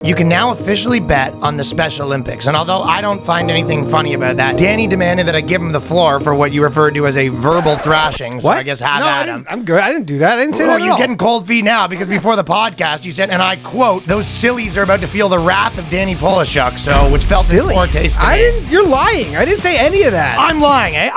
You can now officially bet on the Special Olympics. And although I don't find anything funny about that, Danny demanded that I give him the floor for what you referred to as a verbal thrashing. So What? I guess have No, at him. I'm good. I didn't do that. I didn't say that at You're all. getting cold feet now because before the podcast you said, and I quote, "Those sillies are about to feel the wrath of Danny Polishuk," so which felt in poor taste to me. You're lying. I didn't say any of that. I'm lying, eh?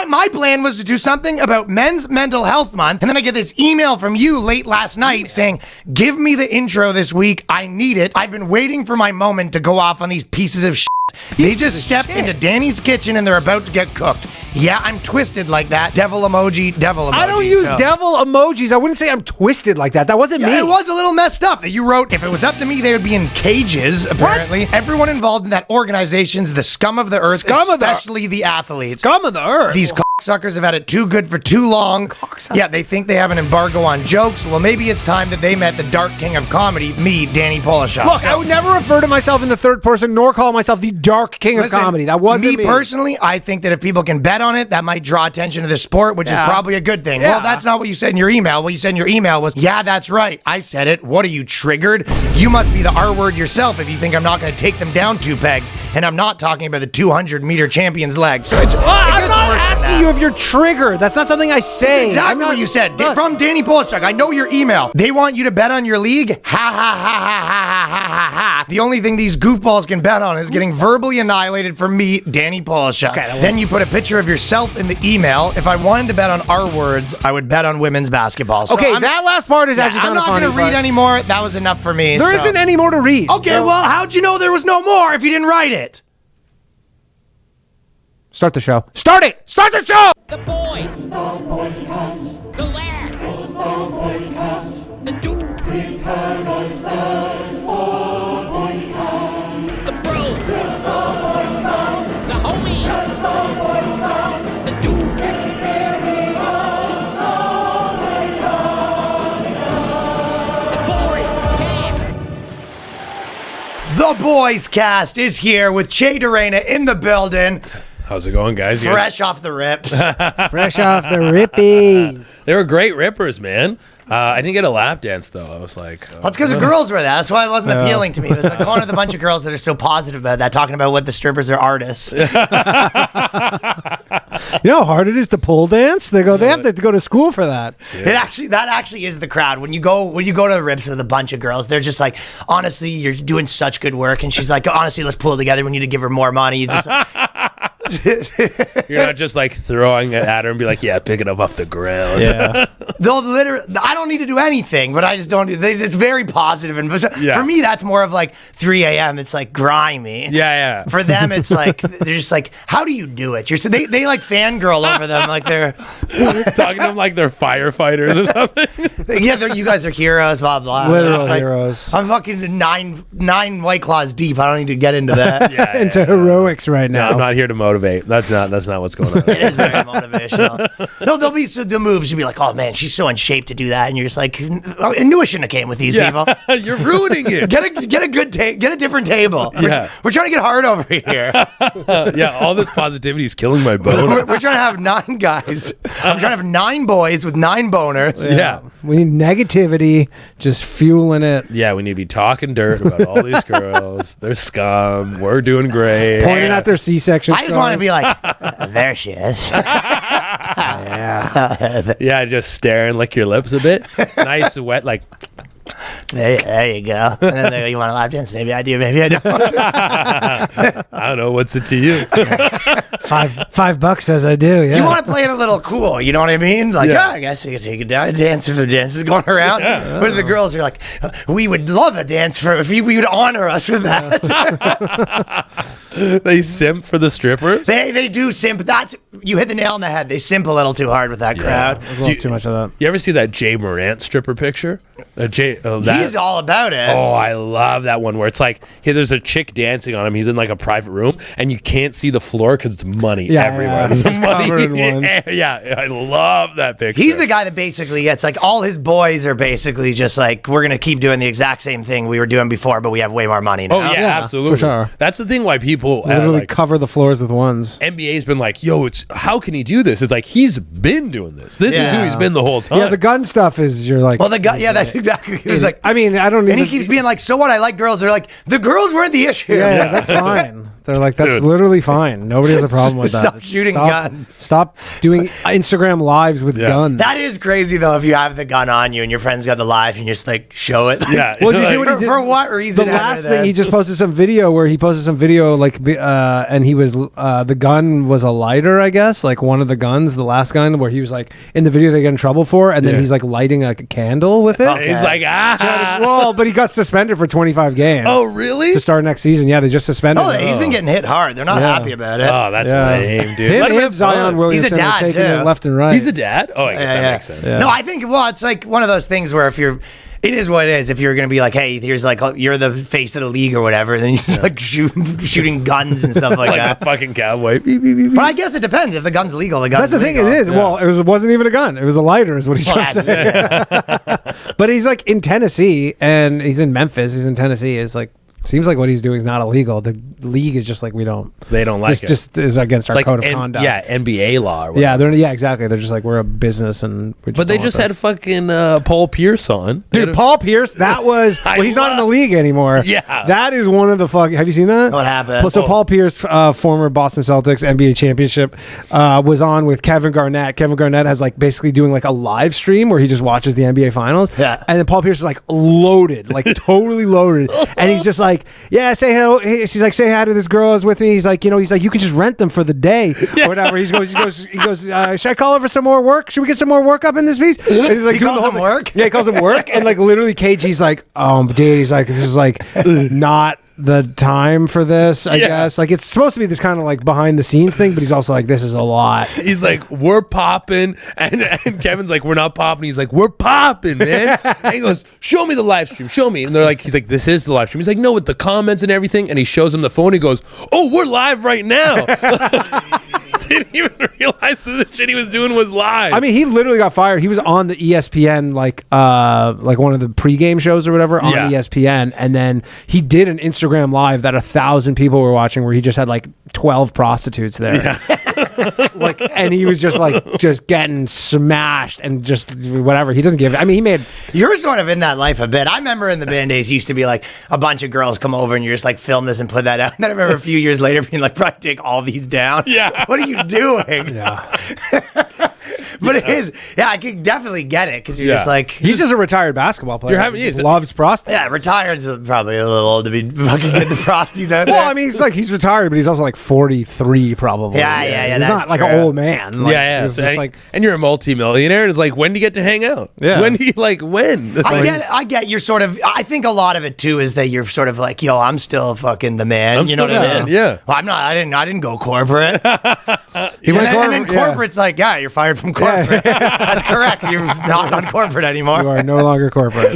My plan was to do something about Men's Mental Health Month, and then I get this email from you late last night saying, "Give me the intro this week. I need it. I've been waiting for my moment to go off on these pieces of shit." They just stepped into Danny's kitchen and they're about to get cooked. Yeah, I'm twisted like that. Devil emoji, devil emoji. I don't use devil emojis. I wouldn't say I'm twisted like that. That wasn't me. It was a little messed up that you wrote, if it was up to me, they would be in cages, apparently. What? Everyone involved in that organization's the scum of the earth, especially the athletes. Scum of the earth. These cocksuckers have had it too good for too long. Yeah, they think they have an embargo on jokes. Well, maybe it's time that they met the dark king of comedy, me, Danny Polishuk. Look, I would never refer to myself in the third person nor call myself the dark king of comedy. That wasn't me. Personally, I think that if people can bet on it, that might draw attention to the sport, which is probably a good thing. Yeah. Well, that's not what you said in your email. What you said in your email was, yeah, that's right. I said it. What are you, triggered? You must be the R word yourself if you think I'm not going to take them down 2 pegs. And I'm not talking about the 200-meter champion's leg. So it's, I'm not asking you if you're triggered. That's not something I say. That's exactly what you said. From Danny Polishuk. I know your email. They want you to bet on your league? Ha, ha, ha, ha, ha, ha, ha, ha. The only thing these goofballs can bet on is getting verbally annihilated from me, Danny Polishuk. Okay, then you put a picture of yourself in the email. If I wanted to bet on our words, I would bet on women's basketball. So okay, that last part is actually kind of funny. I'm not going to read anymore. That was enough for me. There isn't any more to read. Okay, well, how'd you know there was no more if you didn't write it? Start the show. Start it! Start the show! The boys. It's the Boyscast. The lads. It's the Boyscast. The dudes. Prepare yourself for Boyscast. The bros. It's the Boyscast. The homies. It's the Boyscast. The dudes. Experience the Boyscast. The Boyscast is here with Che Durena in the building. How's it going, guys? Fresh off the rips. Fresh off the rippy. They were great rippers, man. I didn't get a lap dance, though. I was like... That's because the girls were there. That's why it wasn't appealing to me. It was like going with a bunch of girls that are so positive about that, talking about what the strippers are artists. You know how hard it is to pole dance? They have to go to school for that. Yeah. That actually is the crowd. When you go to the rips with a bunch of girls, they're just like, honestly, you're doing such good work. And she's like, honestly, let's pull together. We need to give her more money. You just... You're not just like throwing it at her and be like, yeah, pick it up off the ground. Yeah. They'll literally, I don't need to do anything, but I just don't do. It's very positive, and for me, that's more of like 3 a.m. It's like grimy. Yeah. For them, it's like they're just like, how do you do it? They like fangirl over them, like they're talking to them like they're firefighters or something. Yeah, you guys are heroes, blah blah. Literal heroes. I'm fucking nine White Claws deep. I don't need to get into that. Into heroics right now. No, I'm not here to motivate. That's not what's going on. It is very motivational. No, there'll be the moves. You'll be like, oh man, she's so in shape to do that, and you're just like, I knew I shouldn't have came with these people. You're ruining it. Get a different table. We're trying to get hard over here. Yeah, all this positivity is killing my bone. We're trying to have 9 guys. I'm trying to have 9 boys with 9 boners. Yeah. We need negativity, just fueling it. Yeah, we need to be talking dirt about all these girls. They're scum. We're doing great. Pointing at their C-section. I just want to be like, there she is. Yeah, just stare and lick your lips a bit. Nice wet, like. There you go. And then you want a lap dance? Maybe I do. Maybe I don't. I don't know. What's it to you? $5 says I do. Yeah. You want to play it a little cool. You know what I mean? Like, I guess we could take it down and dance if the dance is going around. Yeah. But the girls are like, we would love a dance if we would honor us with that. They simp for the strippers. They do simp. You hit the nail on the head. They simp a little too hard with that crowd. There's a little too much of that. You ever see that Jay Morant stripper picture? He's all about it. Oh, I love that one where it's like, hey, there's a chick dancing on him. He's in like a private room, and you can't see the floor because it's money everywhere. There's money. Yeah, I love that picture. He's the guy that basically gets like all his boys are basically just like, we're gonna keep doing the exact same thing we were doing before, but we have way more money now. Oh yeah, absolutely. For sure. That's the thing why people literally cover the floors with ones. NBA's been like, yo, it's how can he do this? It's like he's been doing this. This is who he's been the whole time. Yeah, the gun stuff is you're like. Well, the gun. Yeah, that's exactly. He's like, I mean, I don't. And he keeps being like, so what? I like girls. They're like, the girls weren't the issue. Yeah, that's fine. They're like, that's literally fine. Nobody has a problem with that. Stop shooting guns. Stop doing Instagram lives with guns. That is crazy though. If you have the gun on you and your friend's got the live and you just like show it. Yeah. Well, did you see what he did? For what reason? The last thing he just posted some video like, and he was the gun was a lighter, I guess, like one of the guns, the last gun, where he was like in the video they get in trouble for, and then he's like lighting a candle with it. Okay. He's like, Well, but he got suspended for 25 games. Oh, really? To start next season. Yeah, they just suspended him. He's been getting hit hard. They're not happy about it. Oh, that's lame, dude. Him Let him and have Zion fun. Williamson He's a dad, are taking too. it left and right. He's a dad? Oh, I guess that makes sense. Yeah. No, I think, well, it's like one of those things where it is what it is. If you're going to be like, hey, here's like, you're the face of the league or whatever, then you're just like shooting guns and stuff like Like that. a fucking cowboy. But I guess it depends. If the gun's legal, the gun's That's the thing. legal. It is. Well, it wasn't even a gun. It was a lighter, is what he's trying to say. But he's like in Tennessee, and he's in Memphis. He's in Tennessee. It's like seems like what he's doing is not illegal. The league is just like they don't like it. This just is against our code of conduct. Yeah, NBA law. Or whatever. Yeah, exactly. They're just like we're a business, and But they just had fucking Paul Pierce on. Dude, Paul Pierce, that was he's not in the league anymore. Yeah. That is one of the have you seen that? What happened? So Paul Pierce, former Boston Celtics NBA championship, was on with Kevin Garnett. Kevin Garnett has like basically doing like a live stream where he just watches the NBA finals. Yeah. And then Paul Pierce is like loaded, like totally loaded. And he's just like, yeah, say hello. She's like, say hi to this girl who's with me. He's like, you can just rent them for the day or whatever. He goes, should I call over some more work? Should we get some more work up in this piece? And he's like, He calls him work? Yeah, he calls him work. And like literally KG's like, dude, he's like, this is like not the time for this, I guess. Like it's supposed to be this kind of like behind the scenes thing, but he's also like, this is a lot. He's like, we're popping, and Kevin's like, we're not popping. He's like, we're popping, man. And he goes, show me the live stream, show me. And they're like, he's like, this is the live stream. He's like, no, with the comments and everything. And he shows him the phone. He goes, oh, we're live right now. Didn't even realize that the shit he was doing was live. I mean, he literally got fired. He was on the ESPN like one of the pregame shows or whatever on ESPN, and then he did an Instagram live that 1,000 people were watching, where he just had like 12 prostitutes there. Yeah. Like, and he was just like just getting smashed and just whatever. He doesn't give. I mean, he made. You're sort of in that life a bit. I remember in the band days, used to be like a bunch of girls come over and you're just like film this and put that out. And then I remember a few years later being like, probably take all these down. Yeah. What are you doing? Yeah. But it is. Yeah, I can definitely get it because you're just like. He's just a retired basketball player. He just loves prostitutes. Yeah, retired's probably a little old to be fucking getting the frosties out there. Well, I mean, he's retired, but he's also like 43 probably. Yeah. He's That's not like true. an old man. Like, yeah. he's So, just like, and you're a multi-millionaire, and it's like, when do you get to hang out? Yeah. When do you when? It's like, I get you're sort of. I think a lot of it too is that you're sort of like, yo, I'm still fucking the man. I'm You know still what the I mean? man, yeah. Well, I'm not. I didn't go corporate. he went And then yeah. corporate's like, yeah, you're fired from corporate. That's correct. You're not on corporate anymore. You are no longer corporate.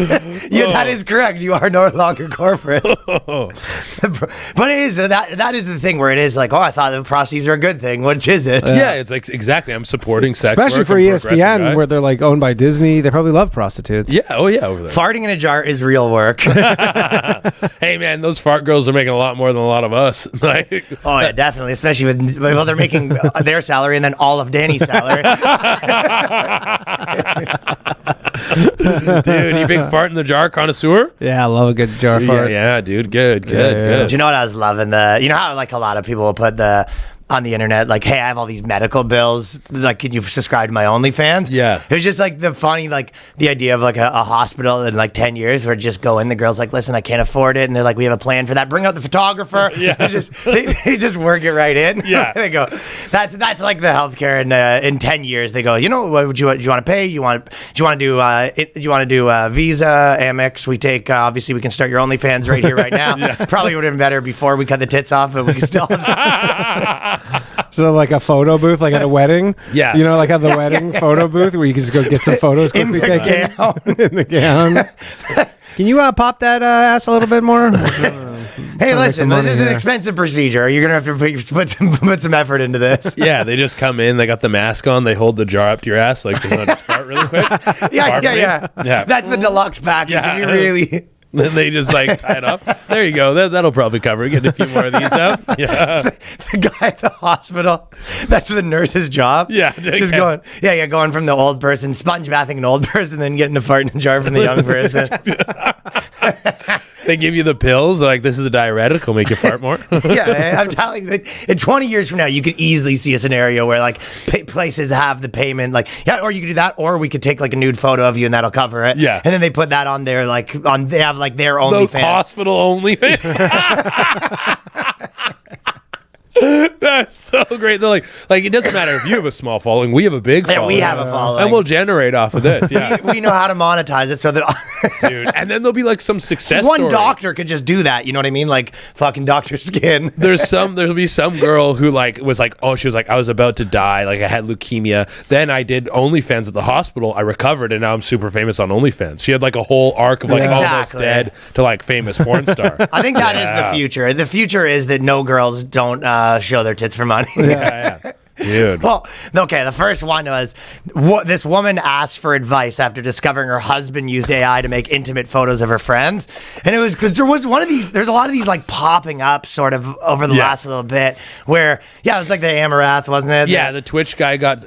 Yeah, that is correct. You are no longer corporate. But it is that is the thing where it is like, oh, I thought the prostitutes are a good thing. Which is it? yeah, it's like exactly. I'm supporting sex, Especially work, for I'm a progressive ESPN, guy. where they're like owned by Disney. They probably love prostitutes. Yeah, oh yeah, over there. Farting in a jar is real work. Hey man, those fart girls are making a lot more than a lot of us. Like, Oh yeah, definitely. Especially with they're making their salary and then all of Danny's salary. dude, you big fart in the jar connoisseur? Yeah, I love a good jar fart. Yeah, dude, good. Do you know what I was loving? You know how like a lot of people will put on the internet, like, hey, I have all these medical bills. Like, can you subscribe to my OnlyFans? Yeah. It was just like the funny, like the idea of like a hospital in like 10 years where just go in, the girl's like, listen, I can't afford it. And they're like, we have a plan for that. Bring out the photographer. Yeah. It's just, they just work it right in. Yeah. They go, that's like the healthcare in 10 years. They go, you know, what would you want to pay? Do you want to do Visa, Amex? We take, obviously we can start your OnlyFans right here, right now. Probably would have been better before we cut the tits off, but we can still So like a photo booth, like at a wedding. Yeah. You know, like at the wedding photo booth where you can just go get some photos in quickly the taken. gown. In the gown. Can you pop that ass a little bit more? Hey, listen, some this money is an here. expensive procedure. You're going to have to put some effort into this. Yeah, they just come in, they got the mask on, they hold the jar up to your ass, like, just fart really quick. Yeah. Yeah. That's the deluxe package. Yeah. If you really... Then they just like tie it up. There you go. That'll probably cover it. Get a few more of these out. Yeah. The guy at the hospital, that's the nurse's job. Yeah. Just going from the old person, sponge bathing an old person, then getting a fart in a jar from the young person. They give you the pills. Like, this is a diuretic. It'll make you fart more. Yeah, I'm telling you, in 20 years from now, you could easily see a scenario where like places have the payment, like, yeah, or you could do that, or we could take like a nude photo of you and that'll cover it. Yeah. And then they put that on their, like, they have like their The OnlyFans. hospital OnlyFans. That's so great. They're like it doesn't matter if you have a small following. We have a big following. Yeah, we have a following. And we'll generate off of this. Yeah. We know how to monetize it so that Dude. And then there'll be like some success one story. doctor could just do that. You know what I mean? Like fucking Dr. Skin. There'll be some girl who like was like, oh, she was like, I was about to die. Like I had leukemia. Then I did OnlyFans at the hospital. I recovered and now I'm super famous on OnlyFans. She had like a whole arc of like almost dead to like famous porn star. I think that is the future. The future is that no girls don't show their tits for money. Yeah. Dude. Well, okay, the first one was this woman asked for advice after discovering her husband used AI to make intimate photos of her friends. And it was because there's a lot of these like popping up sort of over the last little bit where, it was like the Amarath, wasn't it? Yeah, the Twitch guy got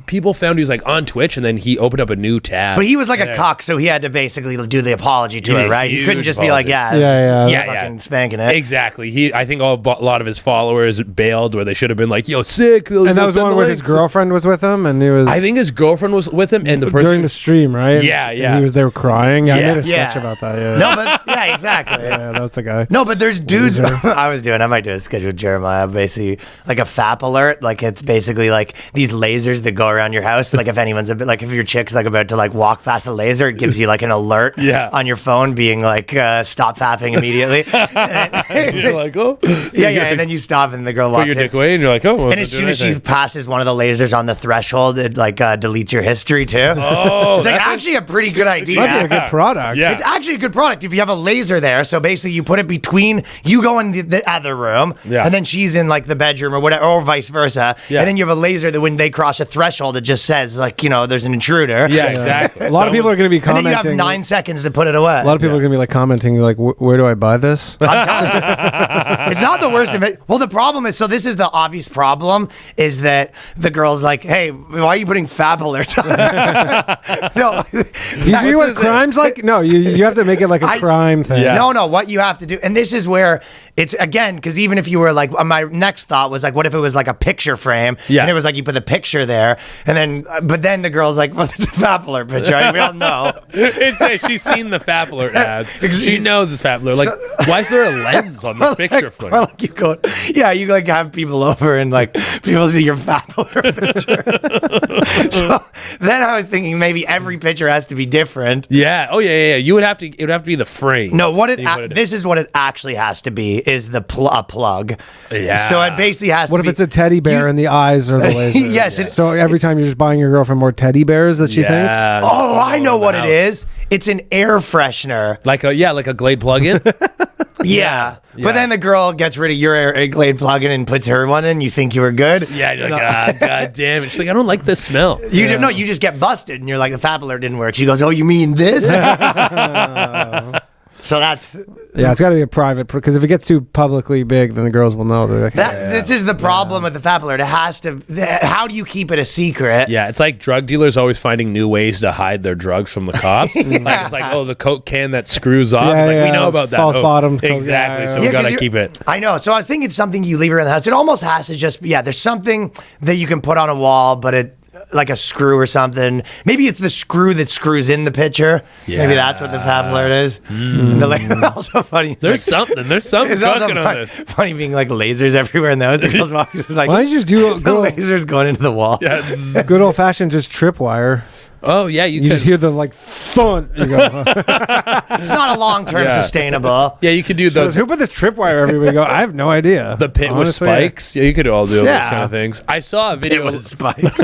people found he was like on Twitch and then he opened up a new tab. But he was like a cuck, so he had to basically do the apology to her, right? He couldn't just be like, fucking spanking it. Exactly. I think a lot of his followers bailed where they should have been like, yo, sick. And that was the one where his girlfriend was with him, and he was. I think his girlfriend was with him, and the person during the stream, right? Yeah, and he was there crying. I made a sketch Yeah. about that. Yeah. No, but exactly. Yeah, that was the guy. No, but there's dudes. I might do a sketch with Jeremiah. Basically, like a FAP alert. Like it's basically like these lasers that go around your house. Like if anyone's like if your chick's like about to like walk past a laser, it gives you like an alert on your phone, being like stop fapping immediately. You're like, oh, and then you stop, and the girl walks put your in. dick away, and you're like, oh. And as soon as she passes one of the lasers on the threshold, it like deletes your history too. Oh, it's like actually a pretty good idea. Might be a good product. Yeah. It's actually a good product if you have a laser there. So basically, you put it between you go in the other room, and then she's in like the bedroom or whatever, or vice versa. Yeah. And then you have a laser that when they cross a threshold, it just says like there's an intruder. Yeah, exactly. A lot of people are going to be And commenting. then you have 9 seconds to put it away. A lot of people are going to be like commenting like, where do I buy this? I'm telling you, it's not the worst of it. Well, the problem is, so this is the obvious problem, is that the girl's like, hey, why are you putting fab alerts on? No. Do you see what crime's like? No, you have to make it like a crime thing. Yeah. No, what you have to do, and this is where it's, again, because even if you were like, my next thought was like, what if it was like a picture frame, and it was like you put the picture there, and then, but then the girl's like, well, it's a fab alert picture, right? We all know. She's seen the Fap Alert ads. She knows it's Fap Alert. Like, why is there a lens on this picture frame? Or like you go, you like have people over and like people see your Fap Alert picture. So then I was thinking maybe every picture has to be different. Yeah. Oh yeah. It would have to be the frame. No, this is what it actually has to be is the a plug. Yeah. So it basically has What to if be. it's a teddy bear and the eyes are the laser? Yes. So every time you're just buying your girlfriend more teddy bears that she thinks? Oh, I know what it is. It's an air freshener. Like a Glade plug-in. Yeah. But then the girl gets rid of your air Glade plug-in and puts her one in. You think you were good. Yeah. You're like, God damn it. She's like, I don't like this smell. You just get busted, and you're like, the Fab Alert didn't work. She goes, oh, you mean this? So that's it's got to be a private, because if it gets too publicly big, then the girls will know. They're like, this is the problem with the Fab Alert. It has to. How do you keep it a secret? Yeah, it's like drug dealers always finding new ways to hide their drugs from the cops. Like it's like, oh, the Coke can that screws off. Yeah, it's like, yeah, we know about that. false bottom Coke, Exactly. yeah, So yeah. we gotta 'cause keep it. I know. So I was thinking it's something you leave around the house. It almost has to just be, there's something that you can put on a wall, but it, like a screw or something. Maybe it's the screw that screws in the picture. Yeah. Maybe that's what the Fab Alert is. And the also funny. There's something It's also cooking on this. funny being like lasers everywhere in the house. The girls walk, it's like, why don't you just do the lasers going into the wall. Yeah. good old fashioned just tripwire? Oh yeah, You could. just hear the like thud. You go, It's not a long-term sustainable. Yeah, you could do those. who put this tripwire everywhere? Go, I have no idea. The pit with Honestly, spikes. Yeah, you could all do those Yeah. kind of things. I saw a video. With spikes.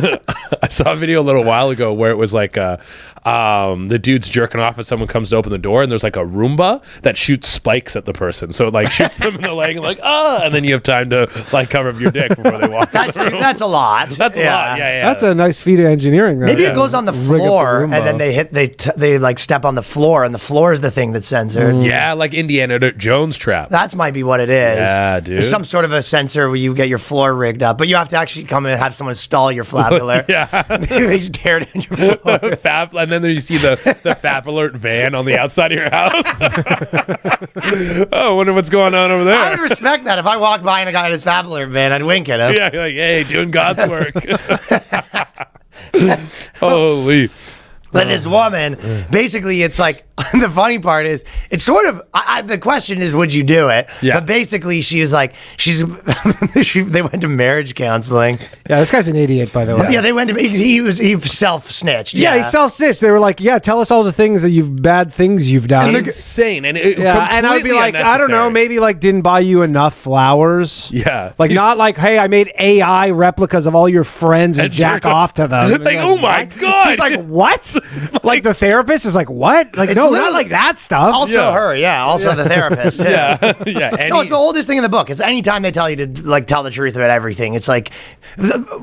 I saw a video a little while ago where it was like the dude's jerking off and someone comes to open the door and there's like a Roomba that shoots spikes at the person. So it like shoots them in the leg and like, and then you have time to like cover up your dick before they walk. That's a lot. That's a lot. Yeah. That's a nice feat of engineering. Though. Maybe it goes on the floor, and Roomba. then they like step on the floor, and the floor is the thing that's censored. Yeah, like Indiana Jones trap. That might be what it is. Yeah, dude. It's some sort of a sensor where you get your floor rigged up, but you have to actually come in and have someone stall your flap alert. Yeah. They just tear down your floor. Fap, and then you see the Fap Alert van on the outside of your house. Oh, I wonder what's going on over I would there. respect that. If I walked by and a guy in his Fap Alert van, I'd wink at him. Yeah, you're like, hey, doing God's work. Holy. But this woman, basically, it's like, the funny part is, it's sort of, the question is, would you do it? Yeah. But basically, she was like, they went to marriage counseling. Yeah, this guy's an idiot, by the way. Yeah, they went to, he self-snitched. Yeah, he self-snitched. They were like, yeah, tell us all the things that bad things you've done. Insane. And Yeah, and I'd be like, I don't know, maybe like didn't buy you enough flowers. Yeah. Like not like, hey, I made AI replicas of all your friends and jack off to them. Like, oh my God. She's like, what? Like the therapist is like, what? Like, It's no, not literally- like that stuff. Also her, also the therapist, too. Yeah. Yeah. No, it's the oldest thing in the book. It's anytime they tell you to like tell the truth about everything. It's like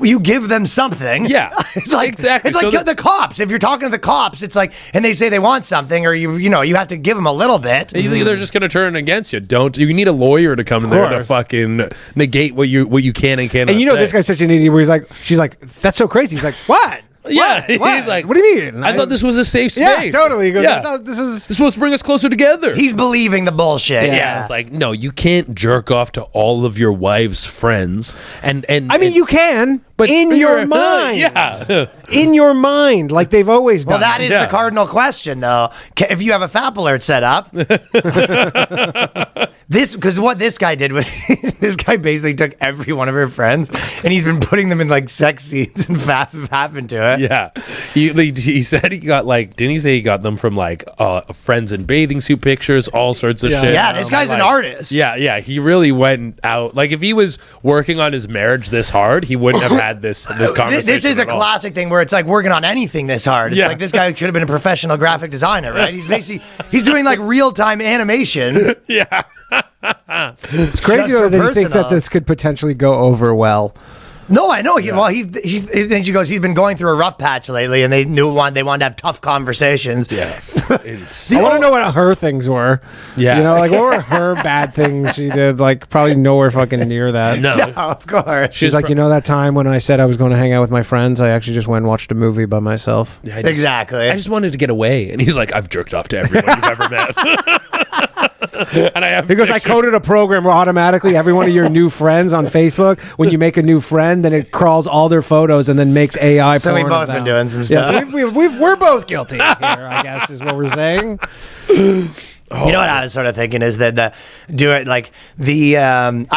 you give them something. Yeah, it's like exactly. It's like So the cops. If you're talking to the cops, it's like, and they say they want something, or you have to give them a little bit. They're just gonna turn against you. You need a lawyer to come in there to course. fucking negate what you can and cannot. And you know, say. this guy's such an idiot where she's like, that's so crazy. He's like, what? Yeah, What? he's like, what do you mean? I thought this was a safe space. Yeah, totally. He goes, yeah. I thought this was. It's supposed to bring us closer together. He's believing the bullshit. yeah, it's like, no, you can't jerk off to all of your wife's friends. And I mean, you can, but in your mind. Yeah. In your mind, like they've always done. Well, that is Yeah. the cardinal question, though. If you have a Fap Alert set up, because what this guy did was, this guy basically took every one of her friends, and he's been putting them in like sex scenes and Fap into it. Yeah. He said he got like, didn't he say he got them from like friends in bathing suit pictures, all sorts of shit. Yeah, this guy's an artist. Yeah, he really went out. Like if he was working on his marriage this hard, he wouldn't have had this conversation. This is a at all. classic thing where it's like working on anything this hard. It's Yeah. like this guy could have been a professional graphic designer, right? He's doing like real-time animation. Yeah. It's crazy just though for that you think that personal. this could potentially go over well. No, I know. Then she goes, he's been going through a rough patch lately, and they wanted to have tough conversations. Yeah. I want to know what her things were. Yeah. You know, like what were her bad things she did? Like probably nowhere fucking near that. No. Yeah, of course. She's like, you know that time when I said I was going to hang out with my friends, I actually just went and watched a movie by myself. Yeah, I just- Exactly. I just wanted to get away. And he's like, I've jerked off to everyone you've ever met. And I have Because I pictures. coded a program where automatically every one of your new friends on Facebook, when you make a new friend, then it crawls all their photos and then makes AI So porn we've both of been them. doing some Yeah, stuff. so we're both guilty here, I guess, is what we're saying. You know what I was sort of thinking is that I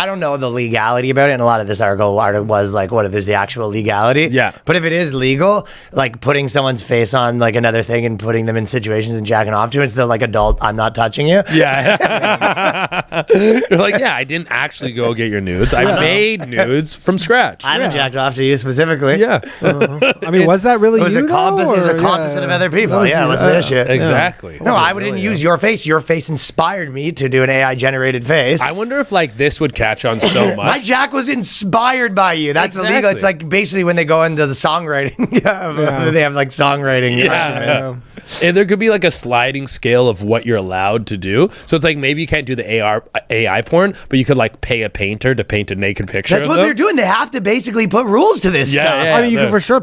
don't know the legality about it, and a lot of this article was like, what if there's the actual legality? Yeah. But if it is legal, like putting someone's face on like another thing and putting them in situations and jacking off to it, it's the like adult, I'm not touching you. Yeah. You're like, yeah, I didn't actually go get your nudes. I made nudes from scratch. I haven't jacked off to you specifically. Yeah. I mean, was that really It was you, a composite. It was a though, or- composite of other people. That Yeah, what's the issue? Exactly. No, I didn't use your face. Your face inspired me to do an AI generated face. I wonder if like this would catch on so My much. Jack was inspired by you. That's the legal. Exactly. It's like basically when they go into the songwriting. They have like songwriting. Yeah. And there could be like a sliding scale of what you're allowed to do. So it's like maybe you can't do the AI porn, but you could like pay a painter to paint a naked picture. That's of what them. they're doing. They have to basically put rules to this Yeah, stuff. yeah. I mean, you can for sure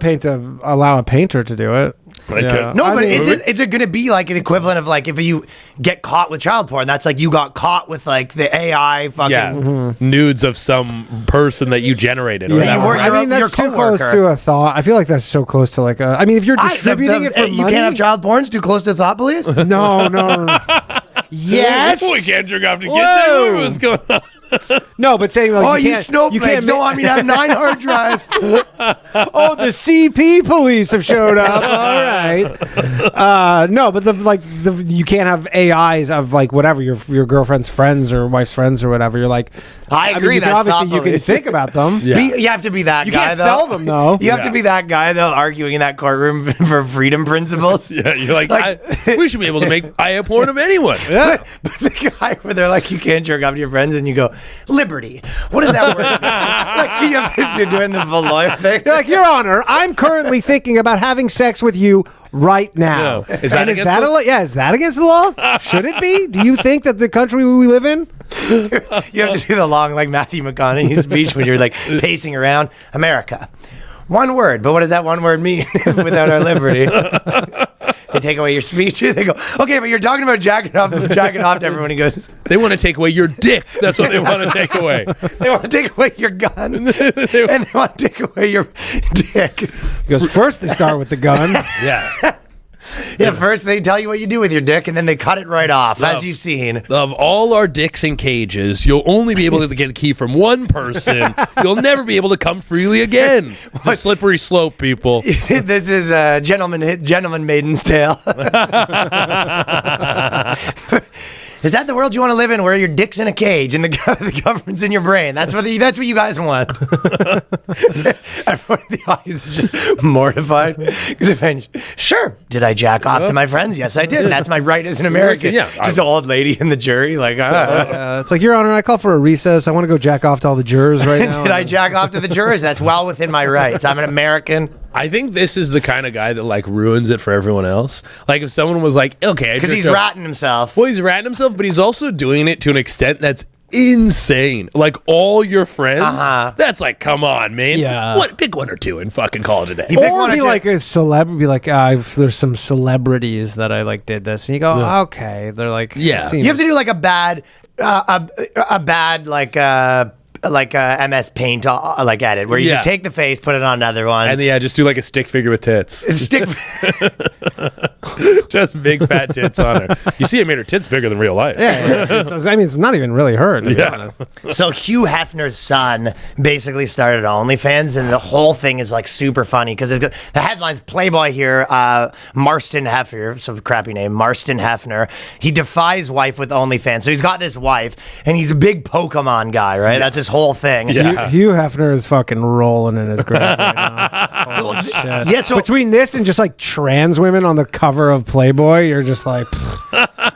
allow a painter to do it. Like, No, I but mean- is it going to be like the equivalent of like if you get caught with child porn? That's like you got caught with like the AI fucking. yeah, nudes of some person that you generated. Or Yeah, whatever. you were- I mean, that's your too close coworker. to a thought. I feel like that's so close to like a. I mean, if you're distributing it for you money, can't have child porns too close to thought police. no. Yes. We can't jerk off to kids. Whoa. Anymore. What's going on? No, but saying like Oh, you you can't, snowflakes! Don't want me to have 9 hard drives. Oh, the CP police have showed up. All right. No, but you can't have AIs of like whatever your girlfriend's friends or wife's friends or whatever. You're like, I agree, you can that's obviously thought you can police. think about them. Yeah. You have to be that You guy. can't though. sell them, though. You have Yeah. to be that guy though, arguing in that courtroom for freedom principles. Yeah, you're like, Like- we should be able to make IA porn of anyone. Yeah. But the guy where they're like, you can't jerk off to your friends, and you go, liberty. What is that word? Like, you have to do in the lawyer thing. You're like, Your Honor, I'm currently thinking about having sex with you right now. No. Is that against the law? Yeah, is that against the law? Should it be? Do you think that the country we live in? You have to do the long, like Matthew McConaughey speech when you're like pacing around. America. One word, but what does that one word mean without our liberty? They take away your speech. They go, okay, but you're talking about jacking off to everyone. He goes, They want to take away your dick. That's what they want to take away. they want to take away your gun, and they want to take away your dick. He goes, first they start with the gun. Yeah. Yeah, first they tell you what you do with your dick, and then they cut it right off, as you've seen. Of all our dicks in cages, you'll only be able to get a key from one person. You'll never be able to come freely again. It's a slippery slope, people. This is a gentleman maiden's tale. Is that the world you want to live in, where your dick's in a cage and the government's in your brain? That's what you guys want. Everyone in the audience is just mortified. Sure, did I jack off to my friends? Yes, I did. And that's my right as an American. Yeah, just an old lady in the jury, like. It's like, Your Honor, I call for a recess. I want to go jack off to all the jurors right now. Did I jack off to the jurors? That's well within my rights. I'm an American. I think this is the kind of guy that like ruins it for everyone else. Like if someone was like, okay, because he's ratting himself. Well, he's ratting himself, but he's also doing it to an extent that's insane. Like all your friends, that's like, come on, man. Yeah. Pick one or two and fucking call it a day. Or be like a celebrity, be like, there's some celebrities that I like did this, and you go, okay. They're like, yeah. You have to do like a bad like MS Paint like edit where you just take the face, put it on another one, and just do like a stick figure with tits. Just big fat tits on her. You see, I made her tits bigger than real life. Yeah, it's not even really her, to be honest. So Hugh Hefner's son basically started OnlyFans, and the whole thing is like super funny because the headline's Playboy here, Marston Hefner, some crappy name, Marston Hefner. He defies wife with OnlyFans. So he's got this wife, and he's a big Pokemon guy, right? That's his whole thing. Yeah. Hugh Hefner is fucking rolling in his grave right now. Holy shit. Yeah, so between this and just like trans women on the cover of Playboy, you're just like,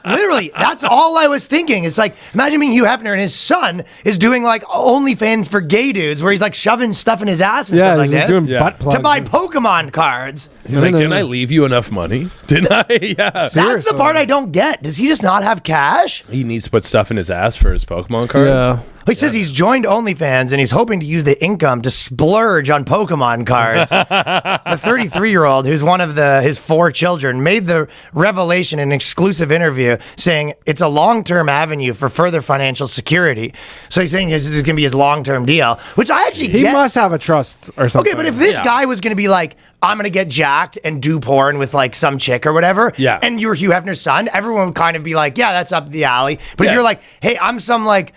literally, that's all I was thinking. It's like, imagine being Hugh Hefner and his son is doing like OnlyFans for gay dudes where he's like shoving stuff in his ass and stuff like he's that doing butt plugs to buy Pokemon cards. He's like, didn't I leave you enough money? Didn't I? Yeah. That's the part I don't get. Does he just not have cash? He needs to put stuff in his ass for his Pokemon cards. Yeah. He says he's joined OnlyFans and he's hoping to use the income to splurge on Pokemon cards. The 33-year-old, who's one of his 4 children, made the revelation in an exclusive interview saying it's a long-term avenue for further financial security. So he's saying this is going to be his long-term deal, which I actually he must have a trust or something. Okay, but if this guy was going to be like, I'm going to get jacked and do porn with like some chick or whatever, and you're Hugh Hefner's son, everyone would kind of be like, yeah, that's up the alley. But if you're like, hey, I'm some like,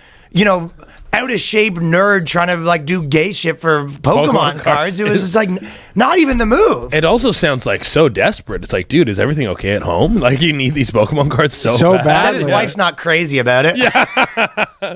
out of shape nerd trying to like do gay shit for Pokemon cards. It was just like not even the move. It also sounds like so desperate. It's like, dude, is everything okay at home? Like you need these Pokemon cards so bad. He said his wife's not crazy about it.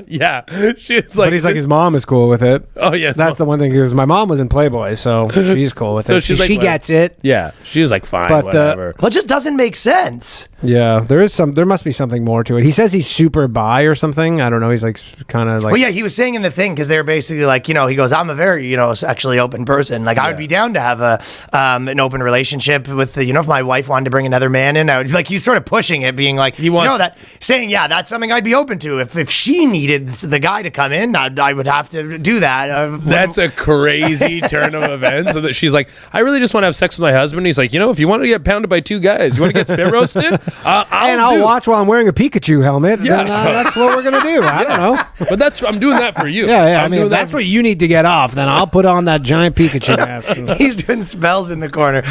Yeah. She's like, but he's like, his mom is cool with it. Oh yeah, that's the one thing. Because my mom was in Playboy, so she's cool with it. She's like, she gets it. Yeah, she was like, fine, but whatever. Well, it just doesn't make sense. Yeah, there must be something more to it. He says he's super bi or something. I don't know. He's like kind of like. Well, yeah, he was saying in the thing because they're basically like, he goes, I'm a very, sexually open person. Like I would be down to have an open relationship with if my wife wanted to bring another man in, I would like he's sort of pushing it, being like, saying, yeah, that's something I'd be open to. If she needed the guy to come in, I would have to do that. That's a crazy turn of events. So that she's like, I really just want to have sex with my husband. He's like, if you want to get pounded by 2 guys, you want to get spit roasted? I'll watch while I'm wearing a Pikachu helmet. Yeah, then, that's what we're gonna do. I don't know, but I'm doing that for you. Yeah. I mean, if that's what you need to get off, then I'll put on that giant Pikachu mask. He's doing spells in the corner.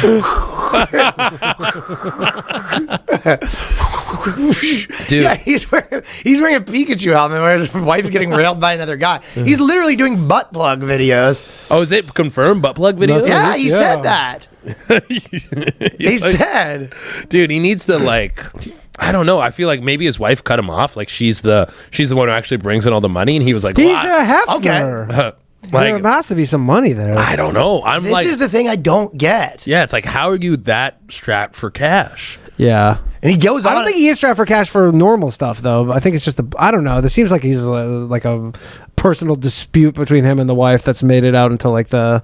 Dude, yeah, he's wearing a Pikachu helmet where his wife's getting railed by another guy. He's literally doing butt plug videos. Oh, is it confirmed butt plug videos? Yeah, he said that. He said, dude, he needs to like. I don't know. I feel like maybe his wife cut him off. Like she's the one who actually brings in all the money, and he was like, he's a Hefner. Okay. There has to be some money there. I don't know. This is the thing I don't get. Yeah, it's like, how are you that strapped for cash? Yeah. And he goes on. I don't think he is strapped for cash for normal stuff, though. I think it's just I don't know. This seems like he's like a personal dispute between him and the wife that's made it out into like the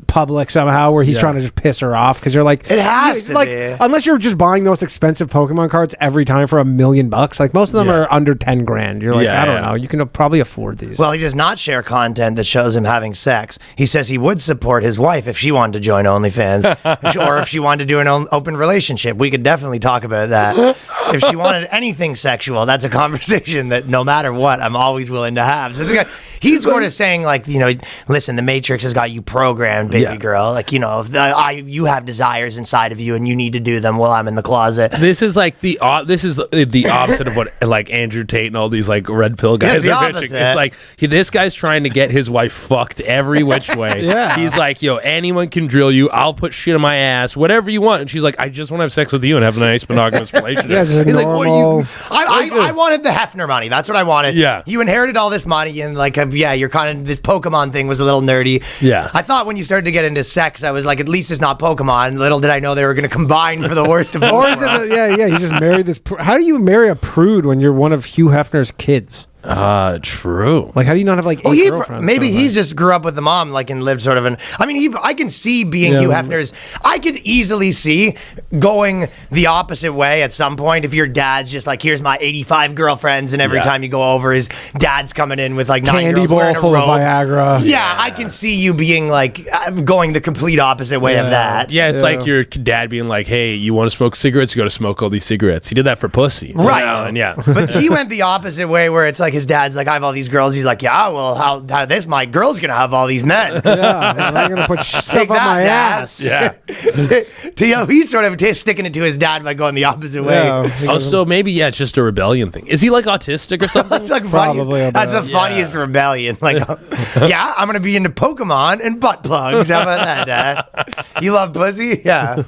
public somehow, where he's trying to just piss her off because you're like, it has to like, be. unless you're just buying the most expensive Pokemon cards every time for $1 million, like most of them are under 10 grand. You're like, I don't know, you can probably afford these. Well, he does not share content that shows him having sex. He says he would support his wife if she wanted to join OnlyFans or if she wanted to do an open relationship. We could definitely talk about that. If she wanted anything sexual, that's a conversation that no matter what, I'm always willing to have. So he's sort of saying, like, you know, listen, the Matrix has got you programmed, baby girl. Like, you know, you have desires inside of you and you need to do them while I'm in the closet. This is like the opposite of what like Andrew Tate and all these like red pill guys are pitching. It's like this guy's trying to get his wife fucked every which way. He's like, yo, anyone can drill you. I'll put shit in my ass, whatever you want. And she's like, I just want to have sex with you and have a nice monogamous relationship. He's like, what are you? I wanted the Hefner money. That's what I wanted. Yeah. You inherited all this money and like, you're kind of, this Pokemon thing was a little nerdy. Yeah. I thought when you started to get into sex, I was like, at least it's not Pokemon. Little did I know they were going to combine for the worst of both. Or is it, you just married this. How do you marry a prude when you're one of Hugh Hefner's kids? True. Like, how do you not have like 8 girlfriends? Maybe he just grew up with the mom, like, and lived sort of an. I mean, I can see being Hugh Hefner's. I could easily see going the opposite way at some point if your dad's just like, here's my 85 girlfriends, and every time you go over, his dad's coming in with like 9 candy girls bowl wearing a full robe. of Viagra. Yeah, I can see you being like going the complete opposite way of that. Yeah, it's like your dad being like, hey, you want to smoke cigarettes? You go to smoke all these cigarettes. He did that for pussy. Right. You know, and But he went the opposite way where it's like his dad's like, I have all these girls. He's like, yeah, well, how this my girl's gonna have all these men. I'm gonna put stuff up my ass. Yeah. He's sort of sticking it to his dad by going the opposite way. So maybe it's just a rebellion thing. Is he like autistic or something? That's like Probably that's the funniest rebellion. Like, I'm gonna be into Pokemon and butt plugs. How about that, Dad? You love pussy? Yeah.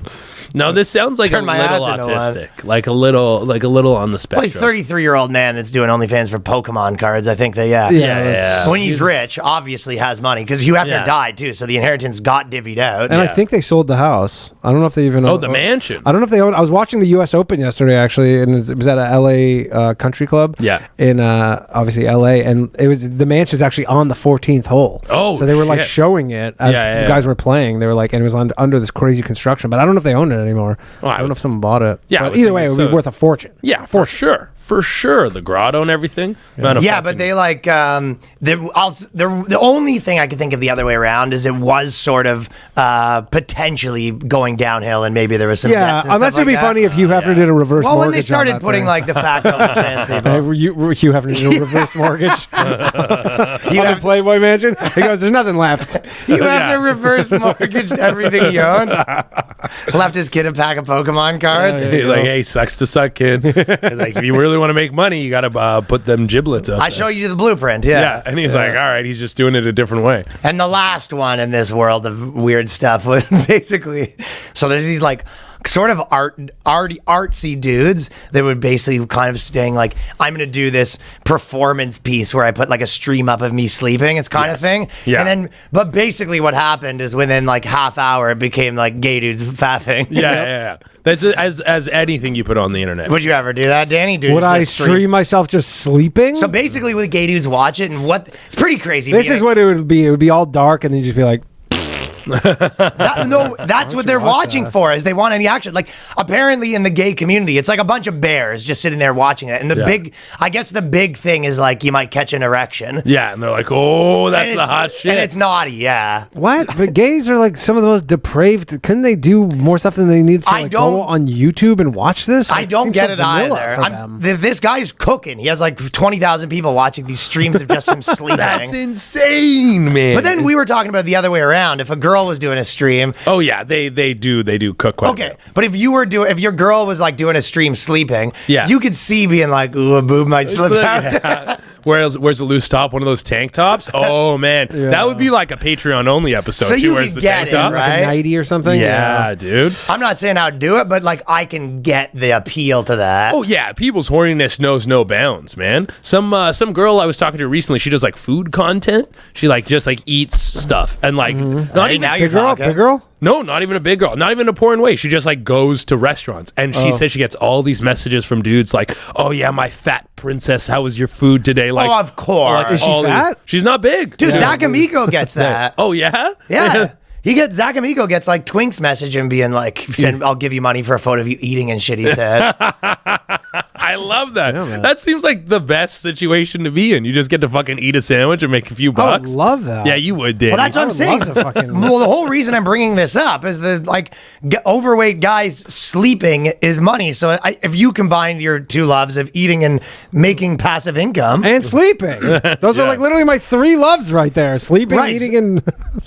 No, this sounds like Turn a my little ass into one. autistic, like a little on the Well, spectrum. he's 33-year-old man that's doing OnlyFans for Pokemon cards. I think that, Yeah. When he's rich, obviously has money because Hugh Hefner died too, so the inheritance got divvied out. And I think they sold the house. I don't know if they even. the mansion. I don't know if they own. I was watching the U.S. Open yesterday, actually, and it was at a L.A. Country Club. Yeah. In obviously L.A. and it was the mansion's actually on the 14th hole. Oh, so they were like shit. showing it as the guys were playing. They were like, and it was under this crazy construction, but I don't know if they own it anymore. I don't know if someone bought it. Yeah, but either way, it would be worth a fortune. Yeah, for sure. For sure, the grotto and everything. Yeah, but they like the only thing I could think of the other way around is it was sort of potentially going downhill, and maybe there was some debts and unless stuff it'd be like funny that. if Hugh Hefner did a reverse mortgage. Well, when they on started that putting thing. like the fat girls and trans people, Hugh Hefner did a reverse mortgage. You have Playboy Mansion. He goes, "There's nothing left." Hugh Hefner reverse mortgaged everything he owned. Left his kid a pack of Pokemon cards. He's like, hey, sucks to suck, kid. He's like, if you really want to make money, you got to put them giblets up. I show you the blueprint. Yeah, and he's like, all right, he's just doing it a different way. And the last one in this world of weird stuff was basically, so there's these like sort of artsy dudes that would basically kind of saying like, I'm going to do this performance piece where I put like a stream up of me sleeping. It's kind of thing. Yeah. And then, but basically what happened is within like half hour, it became like gay dudes fapping. Yeah. That's as anything you put on the internet. Would you ever do that, Danny? Would I stream myself just sleeping? So basically, with gay dudes watch it, and it's pretty crazy. This is what it would be. It would be all dark, and then you'd just be like, that's what they're watching for, is they want any action. Like, apparently in the gay community, it's like a bunch of bears just sitting there watching it. And I guess the big thing is like you might catch an erection. Yeah, and they're like, oh, that's the hot shit. And it's naughty, yeah. what? But gays are like some of the most depraved. Couldn't they do more stuff than they need to like, go on YouTube and watch this? I don't get it either. This guy's cooking. He has like 20,000 people watching these streams of just him sleeping. That's insane, man. But then we were talking about it the other way around. If a girl was doing a stream, oh yeah, they do cook quite a bit. But if your girl was like doing a stream sleeping, you could see being like, ooh, a boob might slip out. Yeah. Where's the loose top? One of those tank tops? Oh man, that would be like a Patreon only episode. So you wears can the get tank it, top, right? Like a nightie or something. Yeah, dude. I'm not saying how to do it, but like I can get the appeal to that. Oh yeah, people's horniness knows no bounds, man. Some girl I was talking to recently, she does like food content. She like just like eats stuff and like not even now Big girl. No, not even a big girl. Not even a porn way. She just like goes to restaurants, and she says she gets all these messages from dudes like, "Oh yeah, my fat princess, how was your food today?" Like, Oh, of course. like, Is she all these- fat? She's not big. Dude, Zach Amico gets that. Oh yeah. Yeah. Zach Amico gets like Twink's message and being like, I'll give you money for a photo of you eating and shit, he said. I love that. That seems like the best situation to be in. You just get to fucking eat a sandwich and make a few I would bucks. love that. Yeah, you would, Danny. Well, that's what I'm would saying. love to fucking- Well, the whole reason I'm bringing this up is the like overweight guys sleeping is money. So if you combined your two loves of eating and making passive income, And sleeping. Those are like literally my 3 loves right there. Sleeping, Right. eating, and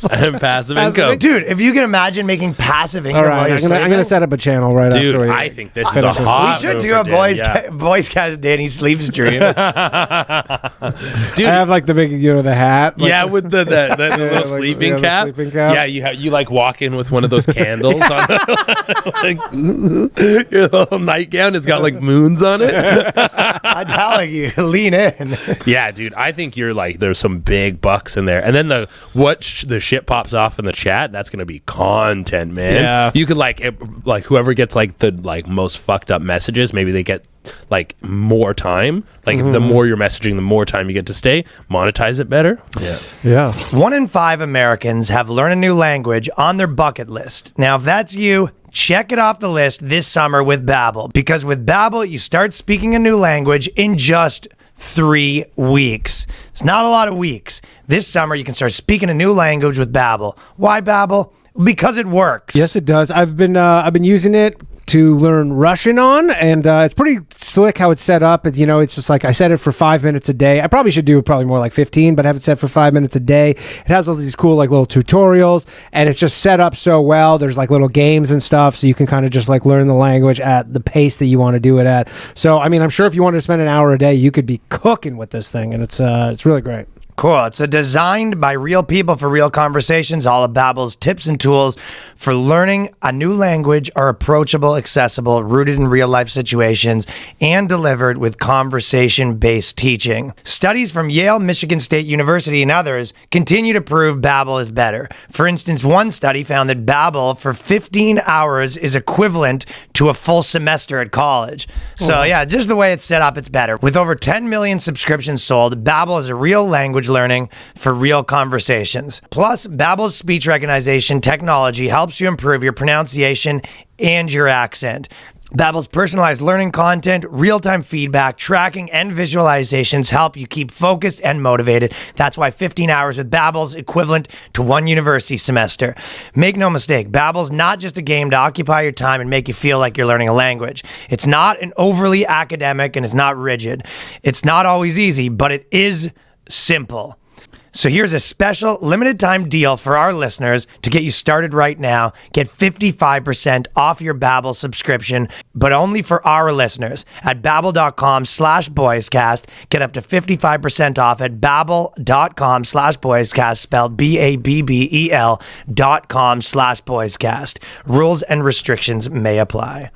and passive Passive income. dude, if you can imagine making passive income all while right. you're I'm gonna sleeping, set up a channel right Dude, after. I think this is a finish hot. we should move do for a Danny, yeah. Boyscast Danny sleep stream. Dude, I have like the big, the hat. Like, yeah, with the little like, sleeping the cap. sleeping cap. Yeah, you like walk in with one of those candles on like, your little nightgown has got like moons on it. I'm telling you, lean in. Yeah, dude, I think you're like there's some big bucks in there. And then the shit pops off in the chat, that's going to be content, man. Yeah. You could like whoever gets like the like most fucked up messages, maybe they get like more time. Like if the more you're messaging, the more time you get to stay. Monetize it better. Yeah. Yeah. 1 in 5 Americans have learned a new language on their bucket list. Now, if that's you, check it off the list this summer with Babbel. Because with Babbel, you start speaking a new language in just 3 weeks. It's not a lot of weeks. This summer, you can start speaking a new language with Babbel. Why Babbel? Because it works. Yes, it does. I've been using it to learn Russian on, and it's pretty slick how it's set up. It's just like I set it for 5 minutes a day. I probably should do probably more like 15, but I have it set for 5 minutes a day. It has all these cool like little tutorials, and it's just set up so well. There's like little games and stuff, so you can kind of just like learn the language at the pace that you want to do it at. So I mean, I'm sure if you wanted to spend an hour a day, you could be cooking with this thing, and it's really great. Cool. It's designed by real people for real conversations. All of Babbel's tips and tools for learning a new language are approachable, accessible, rooted in real life situations, and delivered with conversation-based teaching. Studies from Yale, Michigan State University, and others continue to prove Babbel is better. For instance, one study found that Babbel for 15 hours is equivalent to a full semester at college. So yeah, just the way it's set up, it's better. With over 10 million subscriptions sold, Babbel is a real language learning for real conversations. Plus, Babbel's speech recognition technology helps you improve your pronunciation and your accent. Babbel's personalized learning content, real-time feedback, tracking, and visualizations help you keep focused and motivated. That's why 15 hours with Babbel's equivalent to 1 university semester. Make no mistake, Babbel's not just a game to occupy your time and make you feel like you're learning a language. It's not an overly academic and it's not rigid. It's not always easy, but it is simple. So here's a special limited time deal for our listeners to get you started right now. Get 55% off your Babbel subscription, but only for our listeners at babbel.com/boyscast. Get up to 55% off at babbel.com/boyscast, spelled BABBEL.com/boyscast. Rules and restrictions may apply.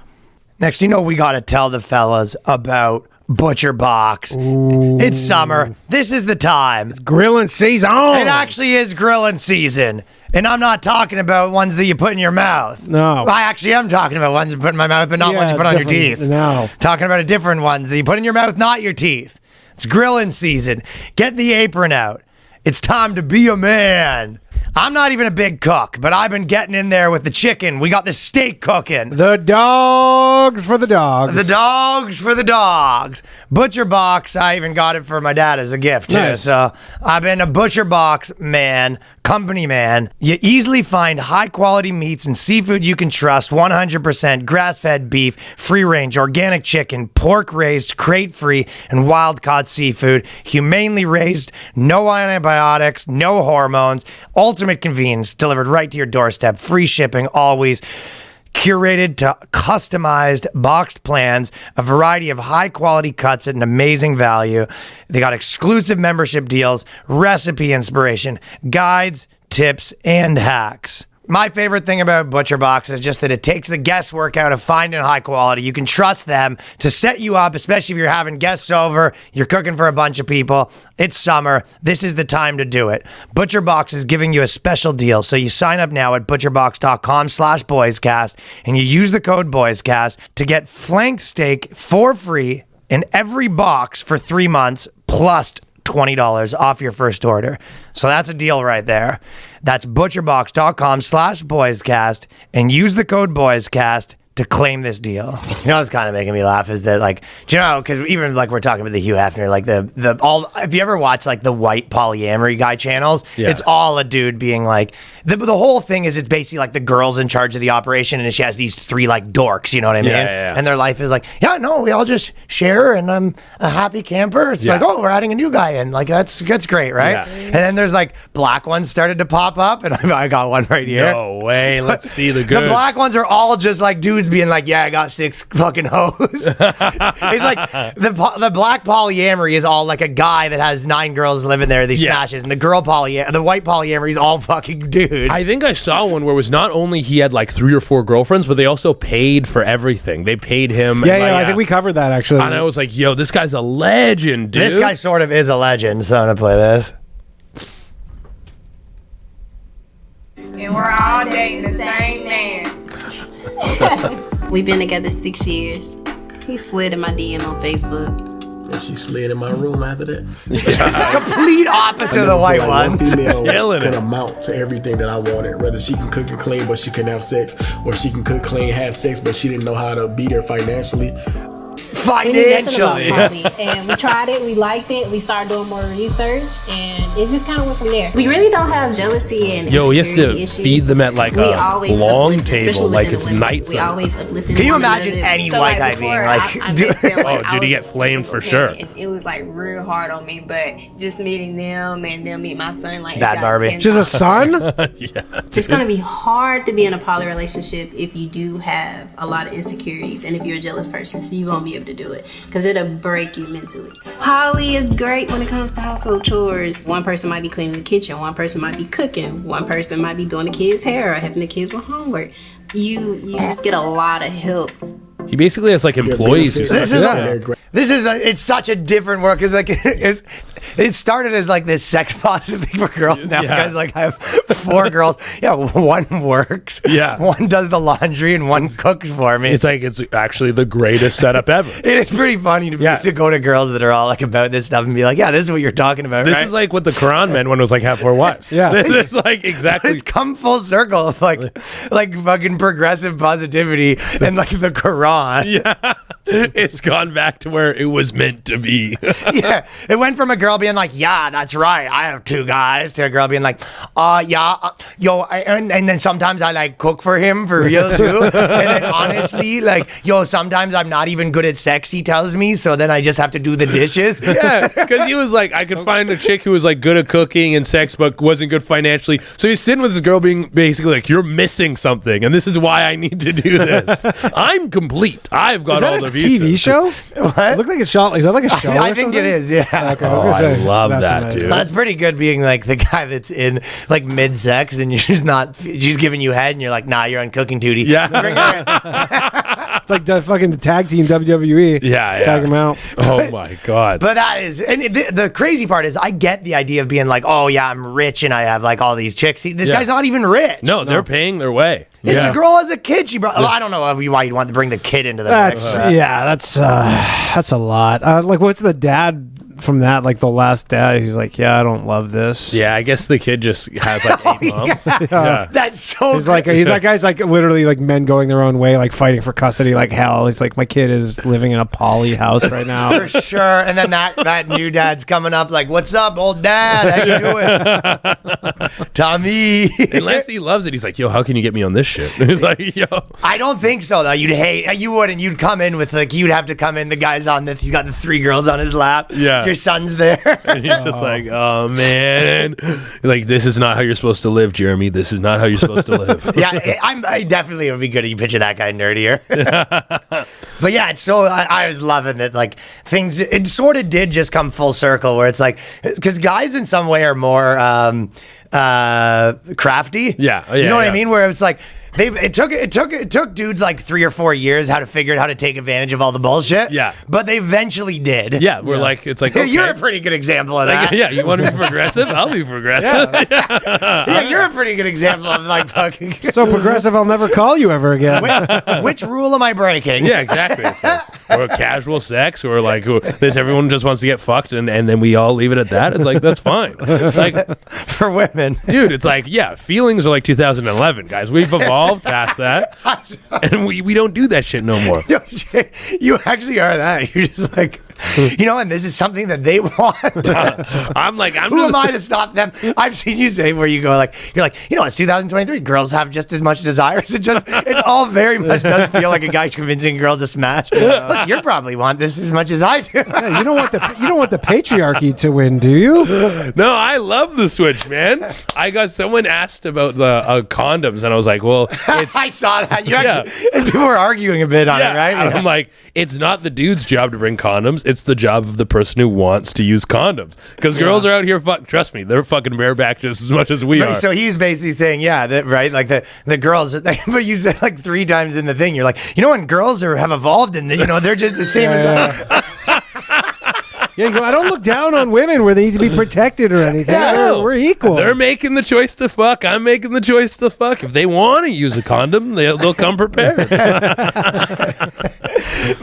Next, we got to tell the fellas about Butcherbox. It's summer. This is the time. Grilling season. It actually is grilling season. And I'm not talking about ones that you put in your mouth. No. I actually am talking about ones you put in my mouth, but not ones you put on your teeth. No. Talking about a different ones that you put in your mouth, not your teeth. It's grilling season. Get the apron out. It's time to be a man. I'm not even a big cook, but I've been getting in there with the chicken. We got the steak cooking. The dogs for the dogs. The dogs for the dogs. Butcherbox, I even got it for my dad as a gift, too. Nice. So I've been a Butcherbox man, company man. You easily find high-quality meats and seafood you can trust, 100% grass-fed beef, free-range, organic chicken, pork-raised, crate-free, and wild-caught seafood, humanely raised, no antibiotics, no hormones, ultimate convenience, delivered right to your doorstep, free shipping always, curated to customized boxed plans, a variety of high quality cuts at an amazing value. They got exclusive membership deals, recipe inspiration, guides, tips, and hacks. My favorite thing about Butcherbox is just that it takes the guesswork out of finding high quality. You can trust them to set you up, especially if you're having guests over, you're cooking for a bunch of people. It's summer. This is the time to do it. Butcherbox is giving you a special deal. So you sign up now at butcherbox.com/boyscast and you use the code boyscast to get flank steak for free in every box for 3 months plus $20 off your first order. So that's a deal right there. That's butcherbox.com/boyscast and use the code boyscast to claim this deal. You know what's kind of making me laugh is that, like, do you know, because even like we're talking about the Hugh Hefner, like the all, if you ever watch like the white polyamory guy channels, it's all a dude being like, the whole thing is it's basically like the girl's in charge of the operation and she has these 3 like dorks, you know what I mean? And their life is like, we all just share and I'm a happy camper. It's like, oh, we're adding a new guy in. Like, that's great, right? And then there's like black ones started to pop up and I got one right here. No way. Let's see the goods. The black ones are all just like dudes being like, I got 6 fucking hoes. It's like the black polyamory is all like a guy that has 9 girls living there that he smashes, and the white polyamory is all fucking dudes. I think I saw one where it was not only he had like 3 or 4 girlfriends, but they also paid for everything. They paid him. I think we covered that actually. And I was like, yo, this guy's a legend, dude. This guy sort of is a legend, so I'm gonna play this. And we're all dating the same man. We've been together 6 years. He slid in my DM on Facebook. And she slid in my room after that. Complete opposite of the white ones. One female can amount to everything that I wanted. Whether she can cook and clean, but she couldn't have sex, or she can cook, clean, have sex, but she didn't know how to be there financially. Financially. And we tried it, we liked it, we started doing more research, and it just kind of went from there. We really don't have jealousy and we have to issues. feed them at like a long table, like it's nights. We always uplift. Can you imagine any white guy being like, dude, you get flamed for sure. It was like real hard on me, but just meeting them and them meet my son, like Bad Barbie. She's a son? It's going to be hard to be in a poly relationship if you do have a lot of insecurities and if you're a jealous person, so you won't be able to do it because it'll break you mentally. Poly is great when it comes to household chores. One person might be cleaning the kitchen, one person might be cooking, one person might be doing the kids' hair or helping the kids with homework. You just get a lot of help. He basically has like employees who it's such a different work because like it started as like this sex positive thing for girls. Now guys like I have 4 girls. One works. One does the laundry and one cooks for me. It's like it's actually the greatest setup ever. It is pretty funny to go to girls that are all like about this stuff and be like, this is what you're talking about. This is like what the Quran meant when it was like have 4 wives. This is like exactly. It's come full circle of like fucking progressive positivity and like the Quran. It's gone back to where it was meant to be. It went from a girl being like, that's right, I have 2 guys, to a girl being like, and then sometimes I like cook for him for real too. And then honestly, like, sometimes I'm not even good at sex, he tells me, so then I just have to do the dishes. Because he was like, I could find a chick who was like good at cooking and sex, but wasn't good financially. So he's sitting with this girl being basically like, you're missing something, and this is why I need to do this. I'm complete. I've got all the pieces. TV show? What? It looked like a shot. Is that like a show? I think it is. Yeah. Okay, I love that, dude. That's pretty good being like the guy that's in like mid sex and she's giving you head and you're like, nah, you're on cooking duty. Bring her in. It's like the fucking tag team WWE. Tag them out. Oh my God. But that is, and the crazy part is I get the idea of being like, I'm rich and I have like all these chicks. This guy's not even rich. No, they're paying their way. It's the girl as a kid. She brought. I don't know why you'd want to bring the kid into the mix. That's a lot. Like, what's the dad from that? Like the last dad, he's like, I don't love this. I guess the kid just has like 8 moms. That's so. He's like, that guy's like literally like men going their own way, like fighting for custody, like hell. He's like, my kid is living in a poly house right now. For sure. And then that new dad's coming up like, what's up, old dad? How you doing? Tommy. Unless he loves it, he's like, how can you get me on this shit? He's like, I don't think so though. You wouldn't. You'd come in with like, you'd have to come in. The guy's on he's got the 3 girls on his lap. Your son's there. And he's just like, oh man, like this is not how you're supposed to live, Jeremy. This is not how you're supposed to live. Yeah, I definitely would be good if you picture that guy nerdier. But yeah, it's so I was loving it. Like things, it sort of did just come full circle where it's like, because guys in some way are more crafty. Yeah, you know what I mean? Where it's like it took dudes like 3 or 4 years how to figure out how to take advantage of all the bullshit. Yeah, but they eventually did. Yeah, we're like, it's like, okay. You're a pretty good example of that. Like, yeah, you want to be progressive? I'll be progressive. Yeah, you're a pretty good example of like fucking. So progressive, I'll never call you ever again. Which rule am I breaking? Yeah, exactly. It's like, or casual sex, or like everyone just wants to get fucked, and then we all leave it at that. It's like, that's fine. It's like for women, dude. It's like, yeah, feelings are like 2011, guys. We've evolved past that, and we don't do that shit no more. You actually are that. You're just like, you know, and this is something that they want. Who am I to stop them? I've seen you say where you go like, you're like, you know, it's 2023. Girls have just as much desires. It all very much does feel like a guy convincing a girl to smash. Look, you probably want this as much as I do. Yeah, you don't want the patriarchy to win, do you? No, I love the Switch, man. I got someone asked about the condoms, and I was like, well, it's, I saw that. You actually, and people were arguing a bit on it, right? And I'm like, it's not the dude's job to bring condoms. It's the job of the person who wants to use condoms. Because girls are out here, trust me, they're fucking bareback just as much as we are. So he's basically saying, yeah, that, right? Like the girls, but you said like 3 times in the thing, you're like, you know, when girls have evolved and they're just the same as us. Yeah, you go, I don't look down on women where they need to be protected or anything. Yeah. We're equal. They're making the choice to fuck. I'm making the choice to fuck. If they want to use a condom, they'll come prepared.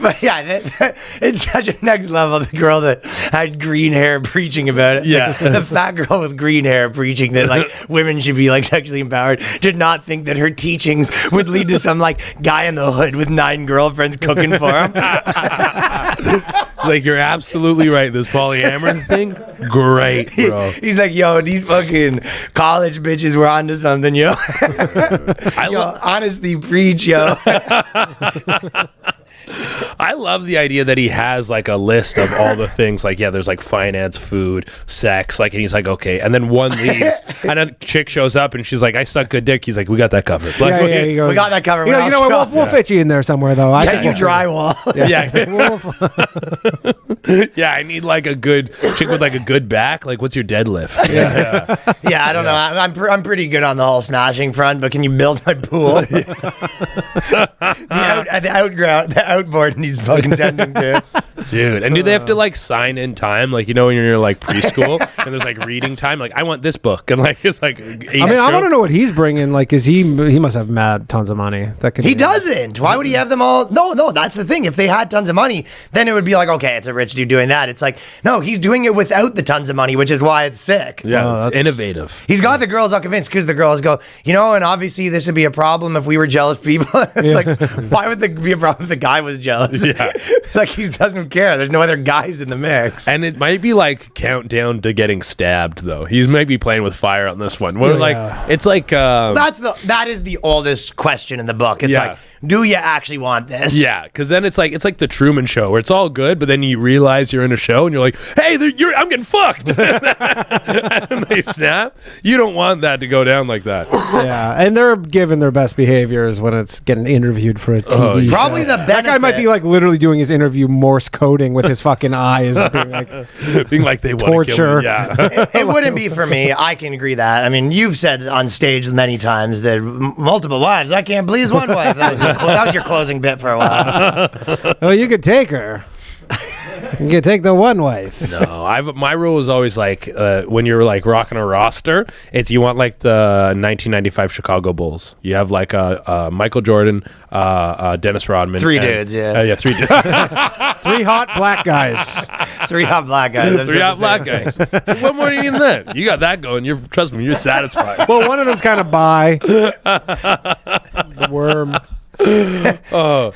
But yeah, it's such a next level. The girl that had green hair preaching about it. Yeah. The fat girl with green hair preaching that like women should be like sexually empowered did not think that her teachings would lead to some like guy in the hood with 9 girlfriends cooking for him. Like, you're absolutely right. This polyamory thing, great, bro. He's like, yo, these fucking college bitches were onto something, yo. Honestly, preach, yo. I love the idea that he has like a list of all the things. Like, yeah, there's like finance, food, sex. Like, and he's like, okay. And then one leaves, and a chick shows up, and she's like, I suck good dick. He's like, we got that covered. Like, he goes, we got that covered. You know what? We'll fit you in there somewhere, though. Can you drywall? Yeah, I need like a good chick with like a good back. Like, what's your deadlift? Yeah, I don't know. I'm pretty good on the whole smashing front, but can you build my pool? The outboard needs fucking tending to. Dude, and do they have to like sign in time? Like, you know, when you're like preschool and there's like reading time, like, I want this book, and like it's like I want to know what he's bringing. Like, is he must have mad tons of money. He doesn't. Why would he have them all? No, that's the thing. If they had tons of money, then it would be like, okay, it's a rich dude doing that. It's like, no, he's doing it without the tons of money, which is why it's sick. Yeah, it's innovative. He's got the girls all convinced because the girls go, you know, and obviously this would be a problem if we were jealous people. It's like, why would there be a problem if the guy was jealous? Yeah. Like, he doesn't care. There's no other guys in the mix. And it might be like countdown to getting stabbed, though. He's maybe playing with fire on this one. It's like that is the oldest question in the book. It's like, do you actually want this? Yeah, because then it's like the Truman Show where it's all good, but then you realize you're in a show and you're like, hey, I'm getting fucked. And they snap. You don't want that to go down like that. Yeah, and they're giving their best behaviors when it's getting interviewed for a TV show. Probably the benefit. That guy might be like literally doing his interview Morse coding with his fucking eyes, being like they want to kill me. Yeah. It wouldn't be for me. I can agree that. I mean, you've said on stage many times that multiple wives. I can't please one wife. That was your closing bit for a while. Oh, you could take her. You can take the one wife. No, my rule is always like when you're like rocking a roster, it's you want like the 1995 Chicago Bulls. You have like Michael Jordan, Dennis Rodman. 3 dudes, yeah. Yeah, 3 dudes. 3 hot black guys. 3 hot black guys. 3 hot black guys. What more do you need than that? You got that going. Trust me, you're satisfied. Well, one of them's kind of bi. The worm. But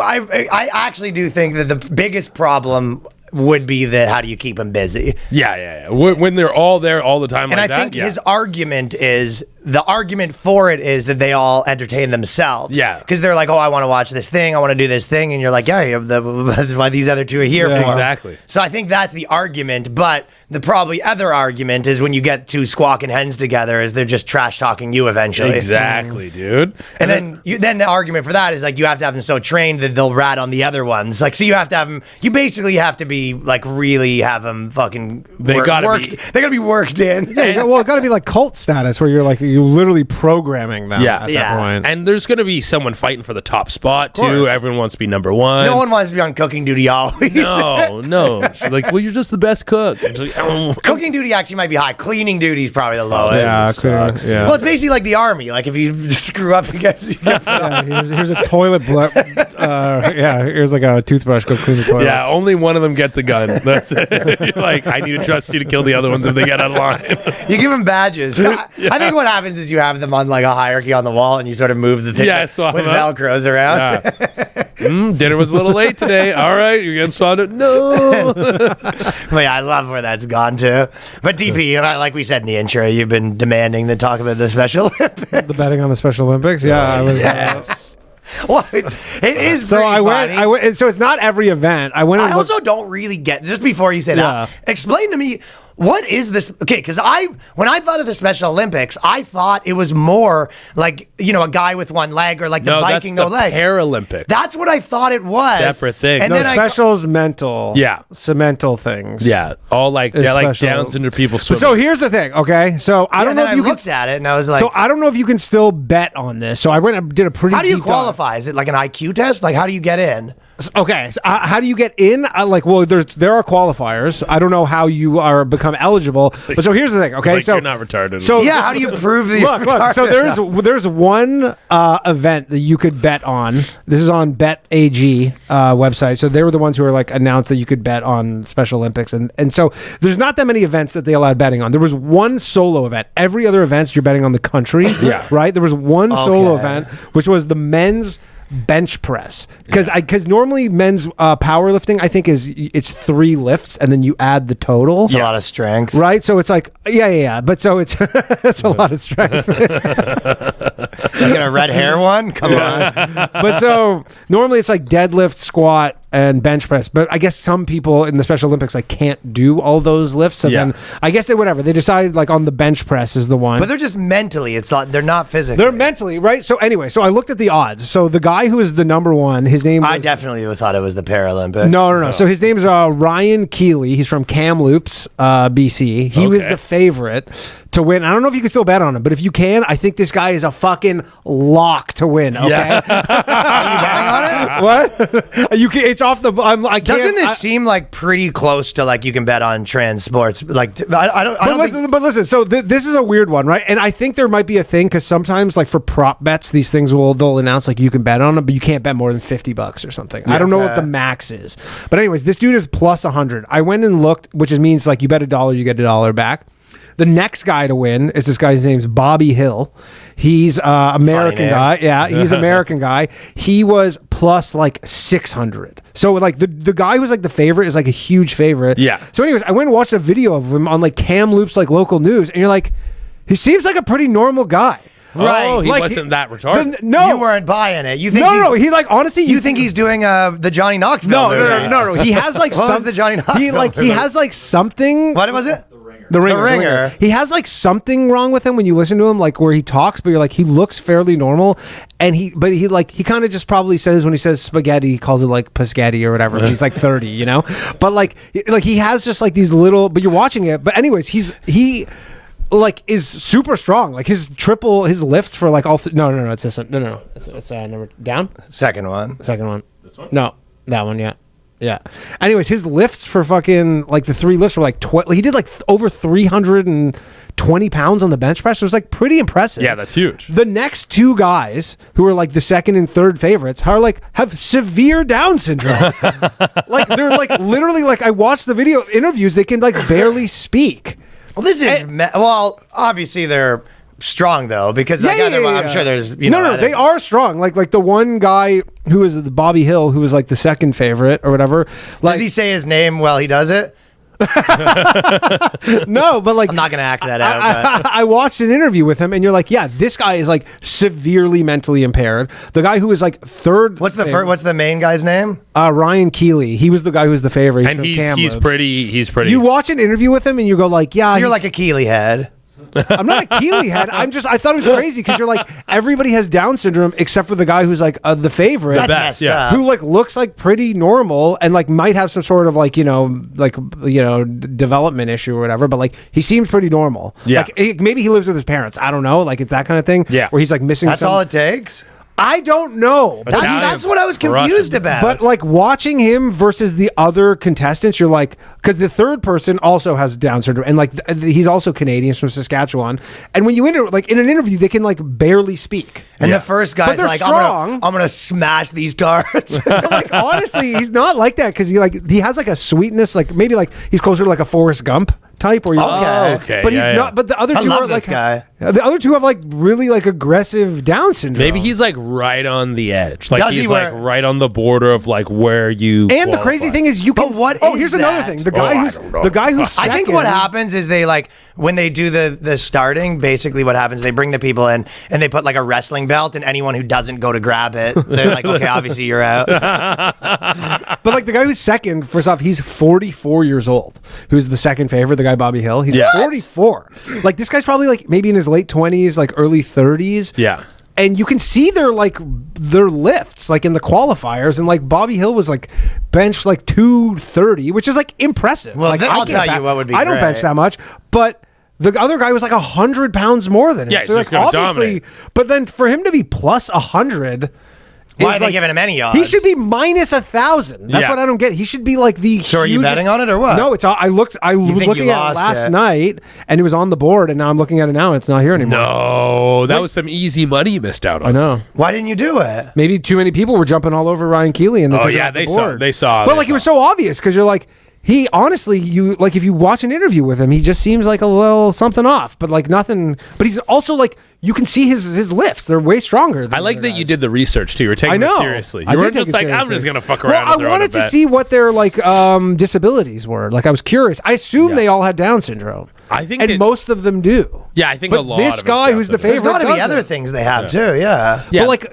I actually do think that the biggest problem would be that how do you keep them busy? Yeah. When they're all there all the time And like I think that, his argument for it is that they all entertain themselves. Yeah. Because they're like, oh, I want to watch this thing. I want to do this thing. And you're like, yeah, that's why these other two are here for. Exactly. So I think that's the argument. But the probably other argument is when you get two squawking hens together is they're just trash talking you eventually. Exactly, dude. And then the argument for that is like you have to have them so trained that they'll rat on the other ones. Like, so you have to have them, you basically have to be like really have them fucking They gotta be worked in. Yeah, well, it got to be like cult status where you're literally programming them at that point. And there's going to be someone fighting for the top spot, too. Everyone wants to be number one. No one wants to be on cooking duty always. No. She's like, well, you're just the best cook. It's like, oh. Cooking duty actually might be high. Cleaning duty is probably the lowest. Yeah, sucks, yeah. Well, it's basically like the army. Like if you screw up, you get Here's a toilet. Here's like a toothbrush. Go clean the toilet. Yeah, only one of them gets a gun. That's it. You're like, I need to trust you to kill the other ones if they get out of line. You give them badges. I think what happens is you have them on like a hierarchy on the wall, and you sort of move the thing with Velcros around. Yeah. Dinner was a little late today. All right, you're getting swatted. No. But yeah, I love where that's gone to. But DP, like we said in the intro, you've been demanding to talk about the Special Olympics. The betting on the Special Olympics. Yeah, I was. Yes. Well, it is. So I went. So it's not every event. I went. I also don't really get. Just before you say that, explain to me. What is this? Okay, because when I thought of the Special Olympics, I thought it was more like, a guy with one leg or like the biking no leg. Paralympics. That's what I thought it was. Separate thing. And no, then special's mental. Yeah. Cemental things. Yeah. All like Down syndrome people swimming. So here's the thing, okay? So I don't know if you looked at it and I was like. So I don't know if you can still bet on this. So I went and did a pretty How do you deep qualify? dive. Is it like an IQ test? Like how do you get in? Okay, so how do you get in? There are qualifiers. I don't know how you become eligible. But so here's the thing. Okay, so you're not retarded. So yeah, how do you prove that you're retarded? So there's one event that you could bet on. This is on BetAG website. So they were the ones who were like announced that you could bet on Special Olympics, and so there's not that many events that they allowed betting on. There was one solo event. Every other event you're betting on the country. Yeah. Right. There was one solo event, which was the men's bench press, because normally men's powerlifting I think it's 3 lifts and then you add the total. It's a lot of strength, right? So it's like but so it's it's a lot of strength. You got a red hair one? Come on. But so normally it's like deadlift, squat, and bench press. But I guess some people in the Special Olympics can't do all those lifts. So then I guess they decided like on the bench press is the one. But they're just mentally. It's not. They're not physically. They're mentally, right? So anyway, so I looked at the odds. So the guy who is the number one, his name. I definitely thought it was the Paralympics. No. So his name is Ryan Keeley. He's from Kamloops, BC. He was the favorite to win. I don't know if you can still bet on him, but if you can, I think this guy is a fucking lock to win. Okay. Yeah. Are you betting on it? What? You can. It's off the. Doesn't this seem like pretty close to like you can bet on trans sports? Like I don't. But listen. So this is a weird one, right? And I think there might be a thing because sometimes, like for prop bets, these things they'll announce like you can bet on them, but you can't bet more than $50 or something. Yeah, I don't know what the max is, but anyways, this dude is plus 100. I went and looked, which means like you bet $1, you get $1 back. The next guy to win is this guy's name's Bobby Hill. He's American guy. Yeah, he's American guy. He was plus like 600. So like the guy who's like the favorite is like a huge favorite. Yeah. So anyways, I went and watched a video of him on like Kamloops like local news, and you're like, he seems like a pretty normal guy. Right. Oh, he wasn't that retarded. No. You weren't buying it. You think no. He like honestly, you think he's doing the Johnny Knoxville movie? No. He has like what was the Johnny Knoxville he has like something. What was it? The ringer. He has like something wrong with him when you listen to him, like where he talks, but you're like, he looks fairly normal, and he kind of just probably says when he says spaghetti, he calls it like paschetti or whatever. He's like 30, but like he has just like these little. But you're watching it. But anyways, he like is super strong. Like his lifts for like all. No. It's this one. No. It's number down. Second one. This one. No, that one. Yeah. Yeah. Anyways, his lifts for fucking like the 3 lifts were like he did like over 320 pounds on the bench press. It was like pretty impressive. Yeah, that's huge. The next 2 guys who are like the second and third favorites have severe Down syndrome. Like they're like literally like I watched the video interviews. They can like barely speak. Well, this is obviously they're strong though, because like, I'm sure there's no, they are strong. Like the one guy who is the Bobby Hill, who was like the second favorite or whatever. Like, does he say his name while he does it? No, but like I'm not gonna act that out. I watched an interview with him, and you're like, yeah, this guy is like severely mentally impaired. The guy who is like third. What's the main guy's name? Ryan Keeley. He was the guy who was the favorite. And he's pretty. You watch an interview with him, and you go like, yeah, so you're like a Keeley head. I'm not a Keeley head. I thought it was crazy because you're like, everybody has Down syndrome except for the guy who's like the favorite. That's messed up. Who like looks like pretty normal and like might have some sort of like, development issue or whatever, but like he seems pretty normal. Yeah. Like maybe he lives with his parents. I don't know. Like it's that kind of thing. Yeah. Where he's like missing That's all it takes? I don't know. That's what I was confused about. But like watching him versus the other contestants, you're like, because the third person also has Down syndrome, and like he's also Canadian from Saskatchewan. And when you like in an interview, they can like barely speak. And the first guy's like, strong. I'm gonna smash these darts. Like honestly, he's not like that because he has like a sweetness, like maybe like he's closer to like a Forrest Gump type. Or okay. But he's not. But the other two are like guy. The other two have like really like aggressive Down syndrome. Maybe he's like right on the edge. Like Does he's he like right on the border of like where you. And the crazy thing is, you can. But what? Here's is another that? thing. The guy who's second, I think what happens is they like when they do the starting. Basically, what happens? They bring the people in and they put like a wrestling belt, and anyone who doesn't go to grab it, they're like, okay, obviously you're out. But like the guy who's second, first off, he's 44 years old. Who's the second favorite? The guy Bobby Hill. He's 44. Like this guy's probably like maybe in his late 20s, like early 30s. Yeah. And you can see their lifts like in the qualifiers, and like Bobby Hill was like benched like 230, which is like impressive. Well, like, I'll tell you what would be I don't great. bench that much, but the other guy was like 100 pounds more than him. Yeah, so he's like gonna dominate. But then for him to be plus 100. Why are they giving him any odds? He should be minus 1,000. That's Yeah. what I don't get. He should be like the. So are you hugest- betting on it or what? No, it's. I was looking at it last night, and it was on the board, and now I'm looking at it now, and it's not here anymore. No, that was some easy money you missed out on. I know. Why didn't you do it? Maybe too many people were jumping all over Ryan Keeley, and They saw. But like it was so obvious because you're like. He honestly, if you watch an interview with him, he just seems like a little something off, but like nothing. But he's also like you can see his lifts; they're way stronger. I like that you did the research too. You're taking it seriously. You weren't just like, I'm just gonna fuck around. Well, I wanted to see what their like disabilities were. Like I was curious. I assume they all had Down syndrome. I think and most of them do. Yeah, I think but a lot. This of guy who's the favorite. There's got to be doesn't. other things they have too. Yeah. But like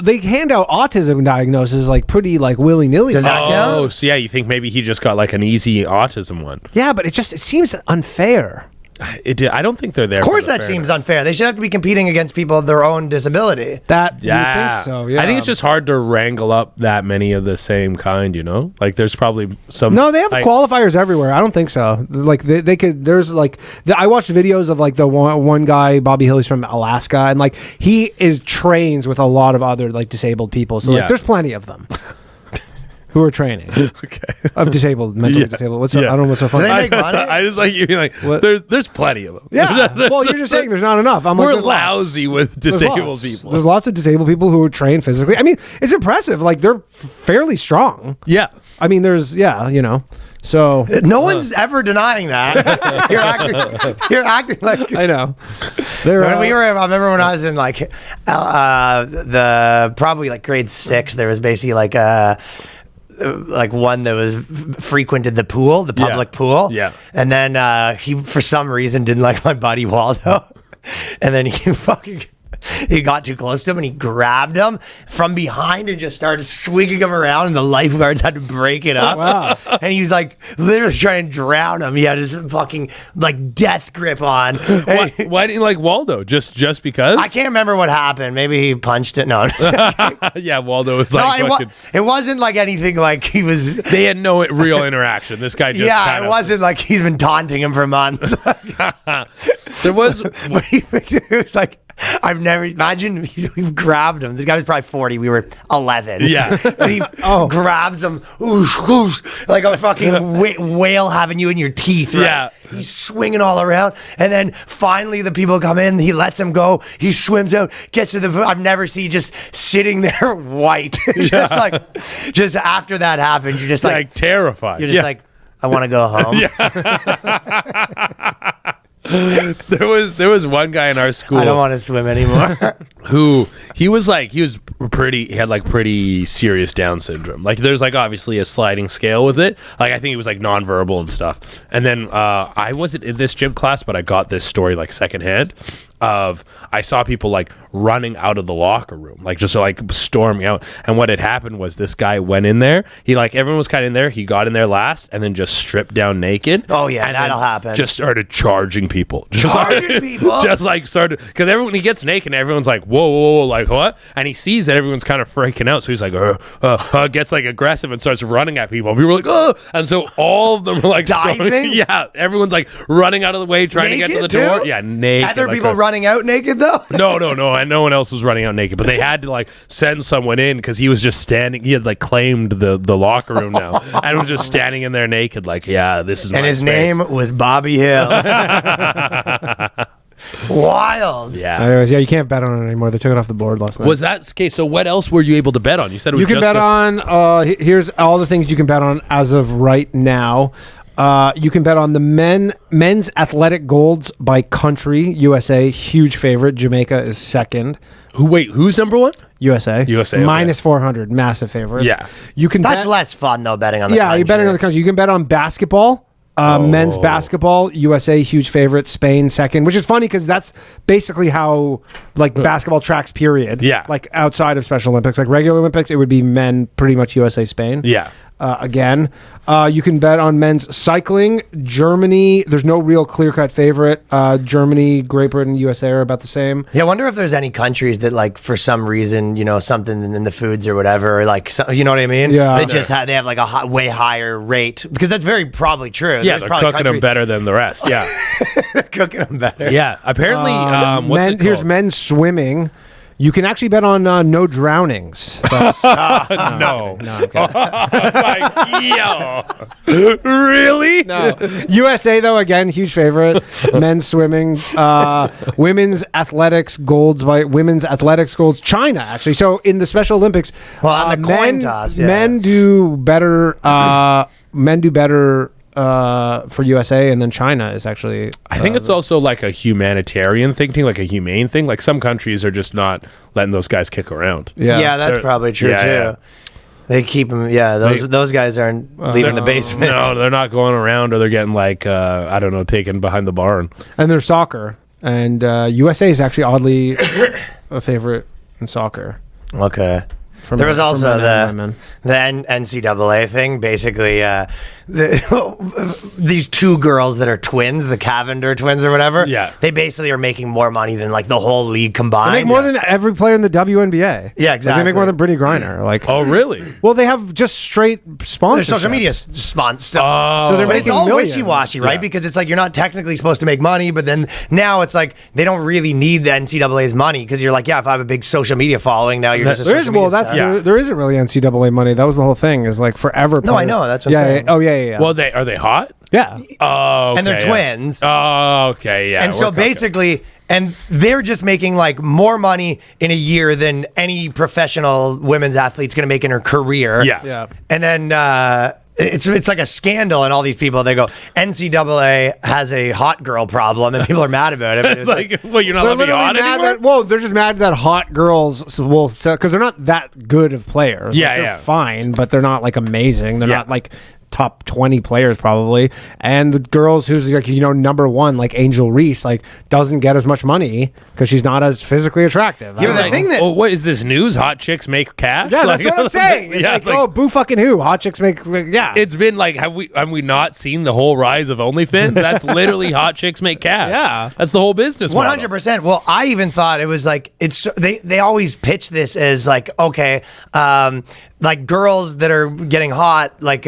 they hand out autism diagnoses like pretty like willy nilly. Does that count? Oh, so yeah, you think maybe he just got like an easy autism one? Yeah, but it seems unfair. I don't think they're there. Of course, for the that seems fairness. unfair. They should have to be competing against people of their own disability. That Yeah, you think so? Yeah, I think it's just hard to wrangle up that many of the same kind. Like there's probably some. No, they have qualifiers everywhere. I don't think so. Like they could. There's like I watched videos of like the one guy Bobby Hill. He's from Alaska, and like he trains with a lot of other like disabled people. So like there's plenty of them. Who are training of disabled, mentally disabled. I don't know what's so funny. Do they make money? I just like you being like, there's plenty of them. Yeah. Well, you're just saying there's not enough. We're like, lousy with disabled people. There's lots of disabled people who are trained physically. I mean, it's impressive. Like they're fairly strong. Yeah. I mean, there's So no one's ever denying that. You're acting like I know. I remember when I was in like the probably like grade 6. There was basically like one that was frequented the pool, the public pool. Yeah. And then he, for some reason, didn't like my buddy Waldo. And then he got too close to him and he grabbed him from behind and just started swinging him around, and the lifeguards had to break it up. Wow. And he was like literally trying to drown him. He had his fucking like death grip on. Why didn't you like Waldo? Just because? I can't remember what happened. Maybe he punched it. No. Yeah, Waldo was like, it wasn't like anything like he was. They had no real interaction. This guy just it wasn't like he's been taunting him for months. There was, but it was like, I've never imagined we've grabbed him. This guy was probably 40. We were 11. Yeah. And he grabs him, oosh, oosh, like a fucking whale having you in your teeth. Right? Yeah. He's swinging all around. And then finally the people come in. He lets him go. He swims out, gets to the, I've never seen just sitting there white. just after that happened, you're just like terrified. You're just like, I want to go home. There was one guy in our school. I don't want to swim anymore. He had like pretty serious Down syndrome. Like there's like obviously a sliding scale with it. Like I think he was like nonverbal and stuff. And then I wasn't in this gym class, but I got this story like secondhand of I saw people like running out of the locker room, like just like storming out. And what had happened was this guy went in there. He like everyone was kind of in there. He got in there last and then just stripped down naked. Oh yeah, and that'll happen. Just started charging people. People. Just like started because everyone he gets naked, and everyone's like, whoa, like what? And he sees that everyone's kind of freaking out, so he's like, gets like aggressive and starts running at people. People are like, oh, and so all of them are like diving. Yeah, everyone's like running out of the way, trying naked to get to the too? door. Yeah, naked. Are there like people running out naked though? No, and no one else was running out naked, but they had to like send someone in because he was just standing. He had like claimed the locker room now, and was just standing in there naked, like, yeah, this is. And my his space. name was Bobby Hill. Wild. Yeah. Anyways, yeah, you can't bet on it anymore. They took it off the board last night. Was that okay? So what else were you able to bet on? You said it was you can just bet on. Here's all the things you can bet on as of right now. You can bet on the men's athletic golds by country. USA, huge favorite. Jamaica is second. Who's number one? USA. Okay. Minus 400, massive favorite. Yeah. You can. That's less fun though, betting on the country. You're betting on the country. You can bet on basketball. Men's basketball, USA, huge favorite. Spain, second, which is funny because that's basically how like basketball tracks, period. Yeah. Like outside of Special Olympics, like regular Olympics, it would be men, pretty much USA, Spain. Yeah. Again, you can bet on men's cycling. Germany, there's no real clear-cut favorite. Germany, Great Britain, USA are about the same. Yeah, I wonder if there's any countries that, like, for some reason, you know, something in the foods or whatever, or like, you know what I mean? Yeah. They have like a way higher rate, because that's very probably true. Yeah, There's they're probably cooking them better than the rest. Yeah. They're cooking them better. Yeah. Apparently, what's it called? Here's men's swimming. You can actually bet on no drownings. No. Really? No. USA, though, again, huge favorite. Men's swimming. Women's athletics golds by women's athletics golds. China, actually. So in the Special Olympics, on the coin toss, yeah. Men do better. For USA, and then China is actually. I think it's also like a humanitarian thing, like a humane thing. Like some countries are just not letting those guys kick around. Yeah, that's probably true too. Yeah. They keep them. Yeah, those guys aren't leaving the basement. No, they're not going around, or they're getting like I don't know, taken behind the barn. And there's soccer, and USA is actually oddly a favorite in soccer. Okay. There was also the NCAA thing. Basically, these two girls that are twins, the Cavender twins or whatever. Yeah, they basically are making more money than like the whole league combined. They make more than every player in the WNBA. Yeah, exactly. Like, they make more than Brittany Griner. Like, oh really? Well, they have just straight sponsors. Their social media sponsor. So they're but making it's all millions. wishy-washy, right? Yeah. Because it's like you're not technically supposed to make money, but then now it's like they don't really need the NCAA's money because you're like, yeah, if I have a big social media following, now you're just a social media star. There isn't really NCAA money. That was the whole thing. Is like forever. No, I know. That's what I'm saying. Oh yeah. Well, are they hot? Yeah. Oh, okay, and they're twins. Oh, okay, yeah. And so basically, and they're just making like more money in a year than any professional women's athlete's going to make in her career. Yeah. And then it's like a scandal, and all these people, they go, NCAA has a hot girl problem, and people are mad about it. But it's like, well, you're not allowed to be hot anymore? They're just mad that hot girls will sell, because they're not that good of players. Yeah, like, they're fine, but they're not like amazing. They're not like top 20 players probably, and the girls who's like, you know, number one, like Angel Reese, like doesn't get as much money because she's not as physically attractive. Yeah, the thing that what is this news? Hot chicks make cash? Yeah, that's what I'm saying. It's like, oh, boo fucking who? Hot chicks make, yeah. It's been like, have we not seen the whole rise of OnlyFans? That's literally hot chicks make cash. Yeah, that's the whole business. 100%. Well, I even thought it was like they always pitch this as like, okay, like girls that are getting hot, like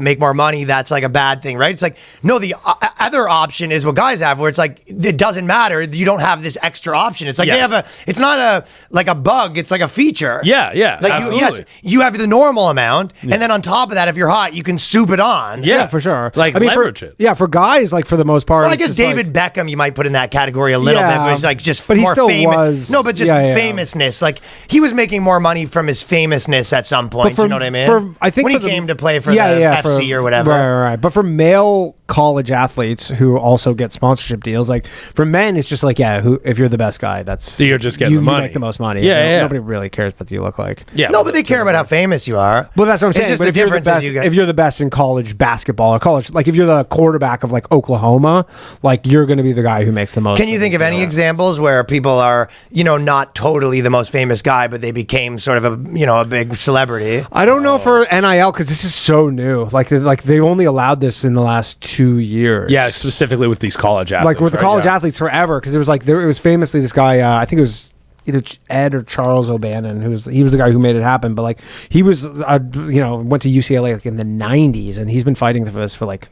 make more money. That's like a bad thing, right? It's like, no, the other option is what guys have, where it's like, it doesn't matter. You don't have this extra option. It's like they have it's not a bug. It's like a feature. Yeah. Like absolutely. you have the normal amount, and then on top of that, if you're hot, you can soup it on. Yeah, for sure. Like, leverage it. Yeah, for guys, like for the most part. Well, I guess David Beckham you might put in that category a little bit, but he's like just but more he still famous. was. No, but just famousness. Like he was making more money from his famousness at some point. You know what I mean? I think when he came to play for the FC or whatever. Right. But for male college athletes who also get sponsorship deals. Like for men, it's just like, if you're the best guy, that's So you're just getting you the money. make the most money. Yeah. Nobody really cares what you look like. Yeah. No, but they care about how famous you are. Well, that's what I'm It's saying. just But the if you're the difference is best, you get- if you're the best in college basketball or college, like if you're the quarterback of like Oklahoma, like you're going to be the guy who makes the most. Can you think of any examples where people are, not totally the most famous guy, but they became sort of a big celebrity? I don't know for NIL because this is so new. Like they only allowed this in the last 2 years. Yeah, specifically with these college athletes. Like with the right? college Yeah. athletes forever, because it was famously this guy. I think it was either Ed or Charles O'Bannon, he was the guy who made it happen. But like he was, went to UCLA like in the '90s, and he's been fighting for this for like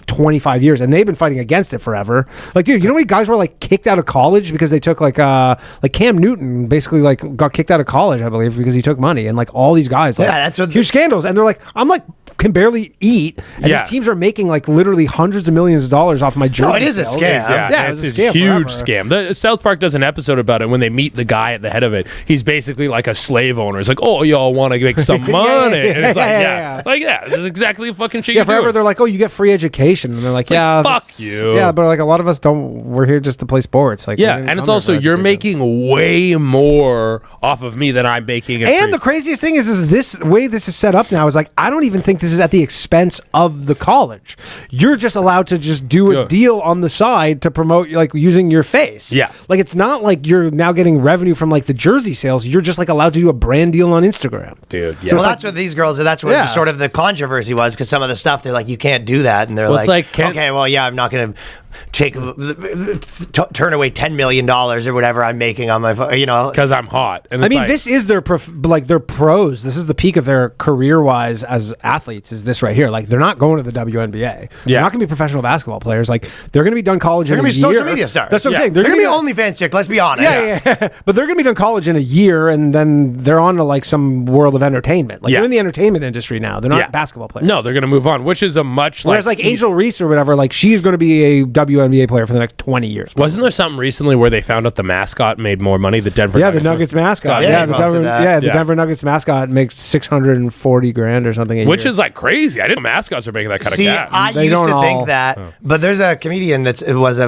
25 years, and they've been fighting against it forever. Like, dude, you know how many guys were like kicked out of college because they took like Cam Newton basically like got kicked out of college, I believe, because he took money, and like all these guys, like, that's what huge scandals, and they're like, I'm like can barely eat, and Yeah. these teams are making like literally hundreds of millions of dollars off my jersey. No, it is a sales. scam. Yeah, it's it's a a scam huge forever. scam. South Park does an episode about it when they meet the guy at the head of it. He's basically like a slave owner. It's like, oh, y'all want to make some money. And it's like, this is exactly the fucking shit Yeah, you're forever doing. they're like, oh, you get free education, and they're like, like, yeah, fuck that's- you. Yeah, but like a lot of us don't. We're here just to play sports. Like, Yeah, we didn't and it's come here also for you're education. making way more off of me than I'm making. And the craziest thing is this way this is set up now is like I don't even think this is at the expense of the college. You're just allowed to just do a Yeah. deal on the side to promote like using your face. Yeah. Like it's not like you're now getting revenue from like the jersey sales. You're just like allowed to do a brand deal on Instagram. dude. Yeah. Well, that's what these girls. That's what Yeah. sort of the controversy was, because some of the stuff they're like, you can't do that, and they're Well, it's like, like, okay, well, yeah, I'm not going to turn away $10 million or whatever I'm making on my, because I'm hot. And I it's mean, like, this is their their pros. This is the peak of their career wise as athletes. Is this right here? Like they're not going to the WNBA. They're not going to be professional basketball players. Like they're going to be done college. They're in going a to be social year. media stars. That's what I'm saying. They're going to be OnlyFans chick. Let's be honest. Yeah. But they're going to be done college in a year, and then they're on to like some world of entertainment. Like Yeah. they're in the entertainment industry now. They're not basketball players. No, they're going to move on, which is a much Whereas like Angel Reese or whatever, like she's going to be a WNBA player for the next 20 years. Wasn't there something recently where they found out the mascot made more money? The Denver Yeah, the Nuggets mascot. Yeah, Yeah, he the posted Denver, that. the Denver Nuggets mascot makes $640,000 or something a Which year. is like crazy. I didn't know mascots were making that kind See, of cash. I They used don't to all- think that, but there's a comedian that was a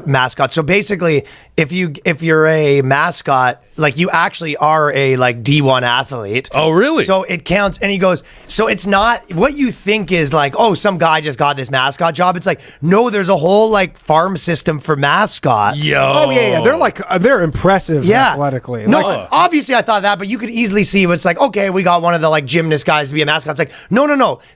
mascot. So basically, if you're a mascot, like you actually are a like D1 athlete. Oh, really? So it counts. And he goes, so it's not what you think is like, oh, some guy just got this mascot job. It's like, no, there's a whole like farm system for mascots. Yo. Oh yeah. They're like they're impressive athletically. No, Like, obviously I thought that, but you could easily see what's like, okay, we got one of the like gymnast guys to be a mascot. It's like, no.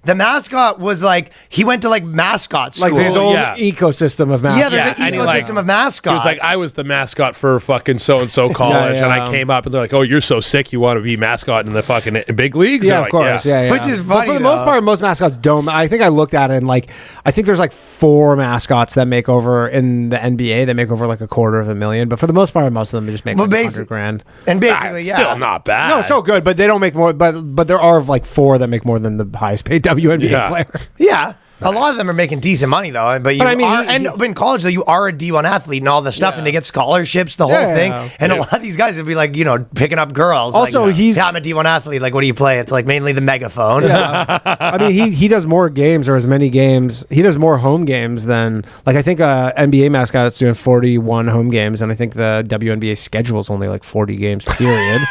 The mascot was like, he went to like mascot school. like his own yeah. ecosystem of mascots. Yeah, there's and an he, like- ecosystem of mascots. He was like, I was the mascot for fucking so-and-so college, and I came up, and they're like, oh, you're so sick, you want to be mascot in the fucking big leagues? Yeah, They're of like, course. Yeah. Which is But funny, for the most though. part, most mascots don't. I think I looked at it and like I think there's like 4 mascots that make over in the NBA that make over like $250,000. But for the most part, most of them just make Well, like basi- $100,000. and That's basically, yeah. still not bad. No, so good, but they don't make more. But there are like 4 that make more than the highest paid WNBA Yeah. player. Yeah. A lot of them are making decent money though, but you I mean, are, he- and in college though, you are a D1 athlete and all the stuff, and they get scholarships, the whole Yeah. thing. And a lot of these guys would be like, picking up girls. Also, like, he's- yeah, I'm a D1 athlete. Like, what do you play? It's like mainly the megaphone. I mean, he does more games or as many games. He does more home games than like I think NBA mascot is doing 41 home games, and I think the WNBA schedule is only like 40 games period,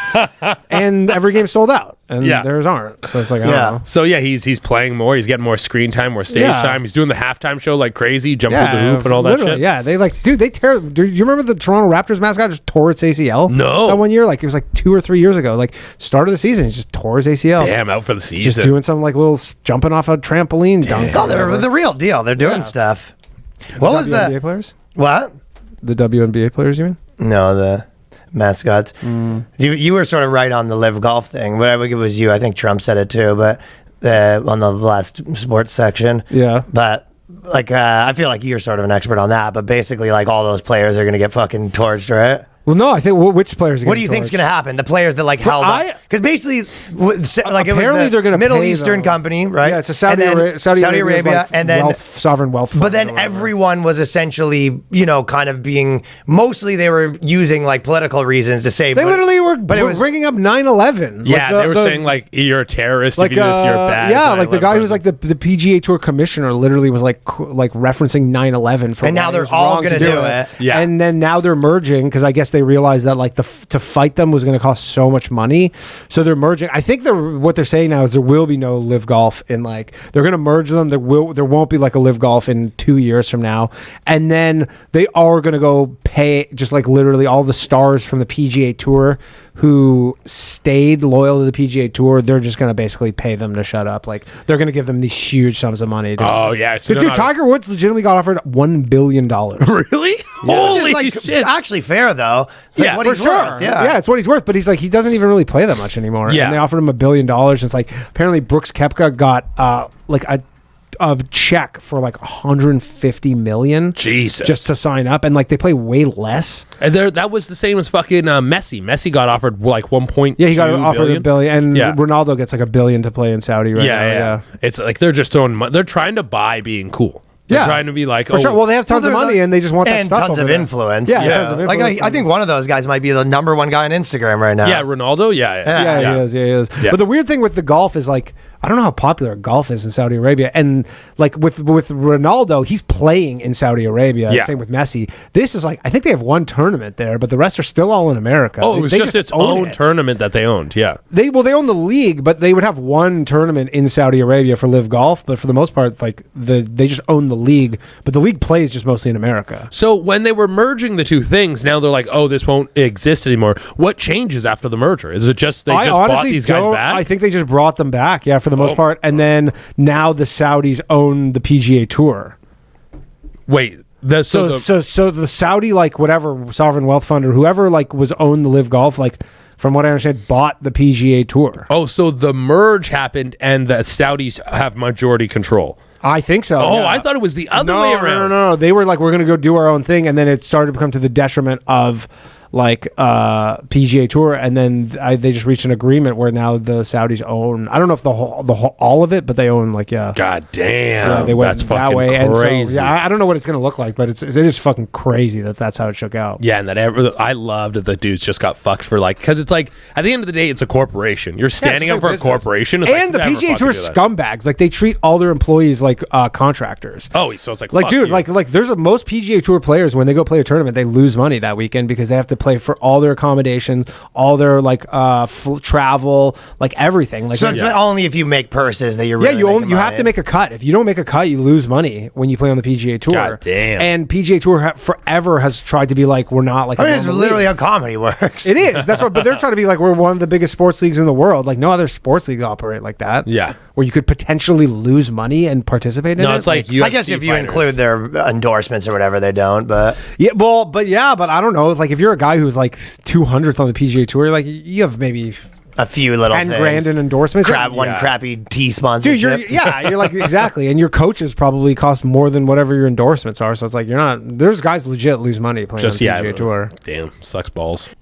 and every game's sold out, and Yeah. theirs aren't. So it's like I don't Yeah. know. So yeah, he's playing more. He's getting more screen time, more stage Yeah. time. He's doing the halftime show like crazy, jump through the hoop and all that literally, shit. Yeah, they like, dude, they tear. Do you remember the Toronto Raptors mascot just tore its ACL? No. that one year, like it was like 2 or 3 years ago. Like start of the season, he just tore his ACL. Damn, out for the season. Just doing some like little jumping off a trampoline dunk. Oh, they're the real deal. They're doing stuff. What was WNBA the players? what? The WNBA players, you mean? No, the mascots. You were sort of right on the live golf thing, but I think it was you. I think Trump said it too, but on the last sports section. Yeah. But like, I feel like you're sort of an expert on that. But basically, like all those players are going to get fucking torched, right? Well, no, I think which players? What do you think's going to happen? The players that like held up, because basically, like it apparently was they're going to Middle Eastern company, right? Yeah, it's a Saudi Arabia, like and then sovereign wealth. But then everyone was essentially, kind of being mostly they were using like political reasons to say they literally were. But it was bringing up 9/11. Yeah, they were saying like you're a terrorist. Like if you do this, you're bad. Yeah, like the guy who was like the PGA Tour commissioner literally was like referencing 9/11 for. And now they're all going to do it. Yeah, and then now they're merging because I guess they realized that like to fight them was going to cost so much money, so they're merging. I think what they're saying now is there will be no live golf in like they're going to merge them. There won't be like a live golf in 2 years from now, and then they are going to go pay just like literally all the stars from the PGA Tour who stayed loyal to the PGA Tour. They're just going to basically pay them to shut up. Like they're going to give them these huge sums of money. Oh yeah, so dude, Tiger Woods legitimately got offered $1 billion. Really? Yeah. Which is like actually fair though. Yeah, what for he's sure. Worth. Yeah, it's what he's worth. But he's like he doesn't even really play that much anymore. Yeah, and they offered him $1 billion. It's like apparently Brooks Koepka got like a check for like 150 million. Jesus, just to sign up, and like they play way less. And that was the same as fucking Messi. Messi got offered like 1.2 Yeah, he got offered $1 billion, and yeah. Ronaldo gets like $1 billion to play in Saudi right now. Yeah. It's like they're just they're trying to buy being cool. They're trying to be like, for sure. Well, they have tons of money, and they just want that stuff. And tons of influence. Yeah, tons of influence. Like I think one of those guys might be the number one guy on Instagram right now. Yeah, Ronaldo. Yeah, he is. Yeah. But the weird thing with the golf is like I don't know how popular golf is in Saudi Arabia, and like with Ronaldo, he's playing in Saudi Arabia. Yeah. Same with Messi. This is like I think they have one tournament there, but the rest are still all in America. Oh, it was just its own tournament that they owned. Yeah, they own the league, but they would have one tournament in Saudi Arabia for Live Golf. But for the most part, like they just own the league, but the league plays just mostly in America. So when they were merging the two things, now they're like, oh, this won't exist anymore. What changes after the merger? Is it just they just bought these guys back? I think they just brought them back, yeah, for the most part. And then now the Saudis own the PGA Tour. Wait, so the Saudi like whatever sovereign wealth fund or whoever like was owned the Live Golf like. From what I understand, bought the PGA Tour. Oh, so the merge happened and the Saudis have majority control. I think so. Oh, yeah. I thought it was the other way around. No. They were like, we're going to go do our own thing. And then it started to become to the detriment of like PGA Tour. And then they just reached an agreement where now the Saudis own, I don't know if the whole all of it, but they own like, yeah. God damn. Yeah, they went that's that fucking way. crazy. And so, yeah, I don't know what it's going to look like, but it is fucking crazy that's how it shook out. Yeah, and I loved that the dudes just got fucked for like, because it's like, at the end of the day, it's a corporation. You're standing up for business. A corporation. It's and like, the PGA Tour scumbags. Like they treat all their employees like contractors. Oh, so it's like dude, you. like there's most PGA Tour players when they go play a tournament, they lose money that weekend because they have to play for all their accommodations, all their like travel, like everything. Like so it's only if you make purses that you're really you have to make a cut. If you don't make a cut, you lose money when you play on the PGA Tour. God damn. And PGA Tour forever has tried to be like we're not like. I mean, it's literally how comedy works. It is. That's what. But they're trying to be like we're one of the biggest sports leagues in the world. Like no other sports league operate like that. Yeah. Where you could potentially lose money and participate in it. No, it's like UFC I guess if you include their endorsements or whatever, they don't. But but I don't know. Like if you're a guy who's like 200th on the PGA Tour, like you have maybe a few little 10 grand in endorsements. One crappy tea sponsorship. Dude, you're like exactly, and your coaches probably cost more than whatever your endorsements are. So it's like you're not. There's guys legit lose money playing on the PGA Tour. Damn, sucks balls.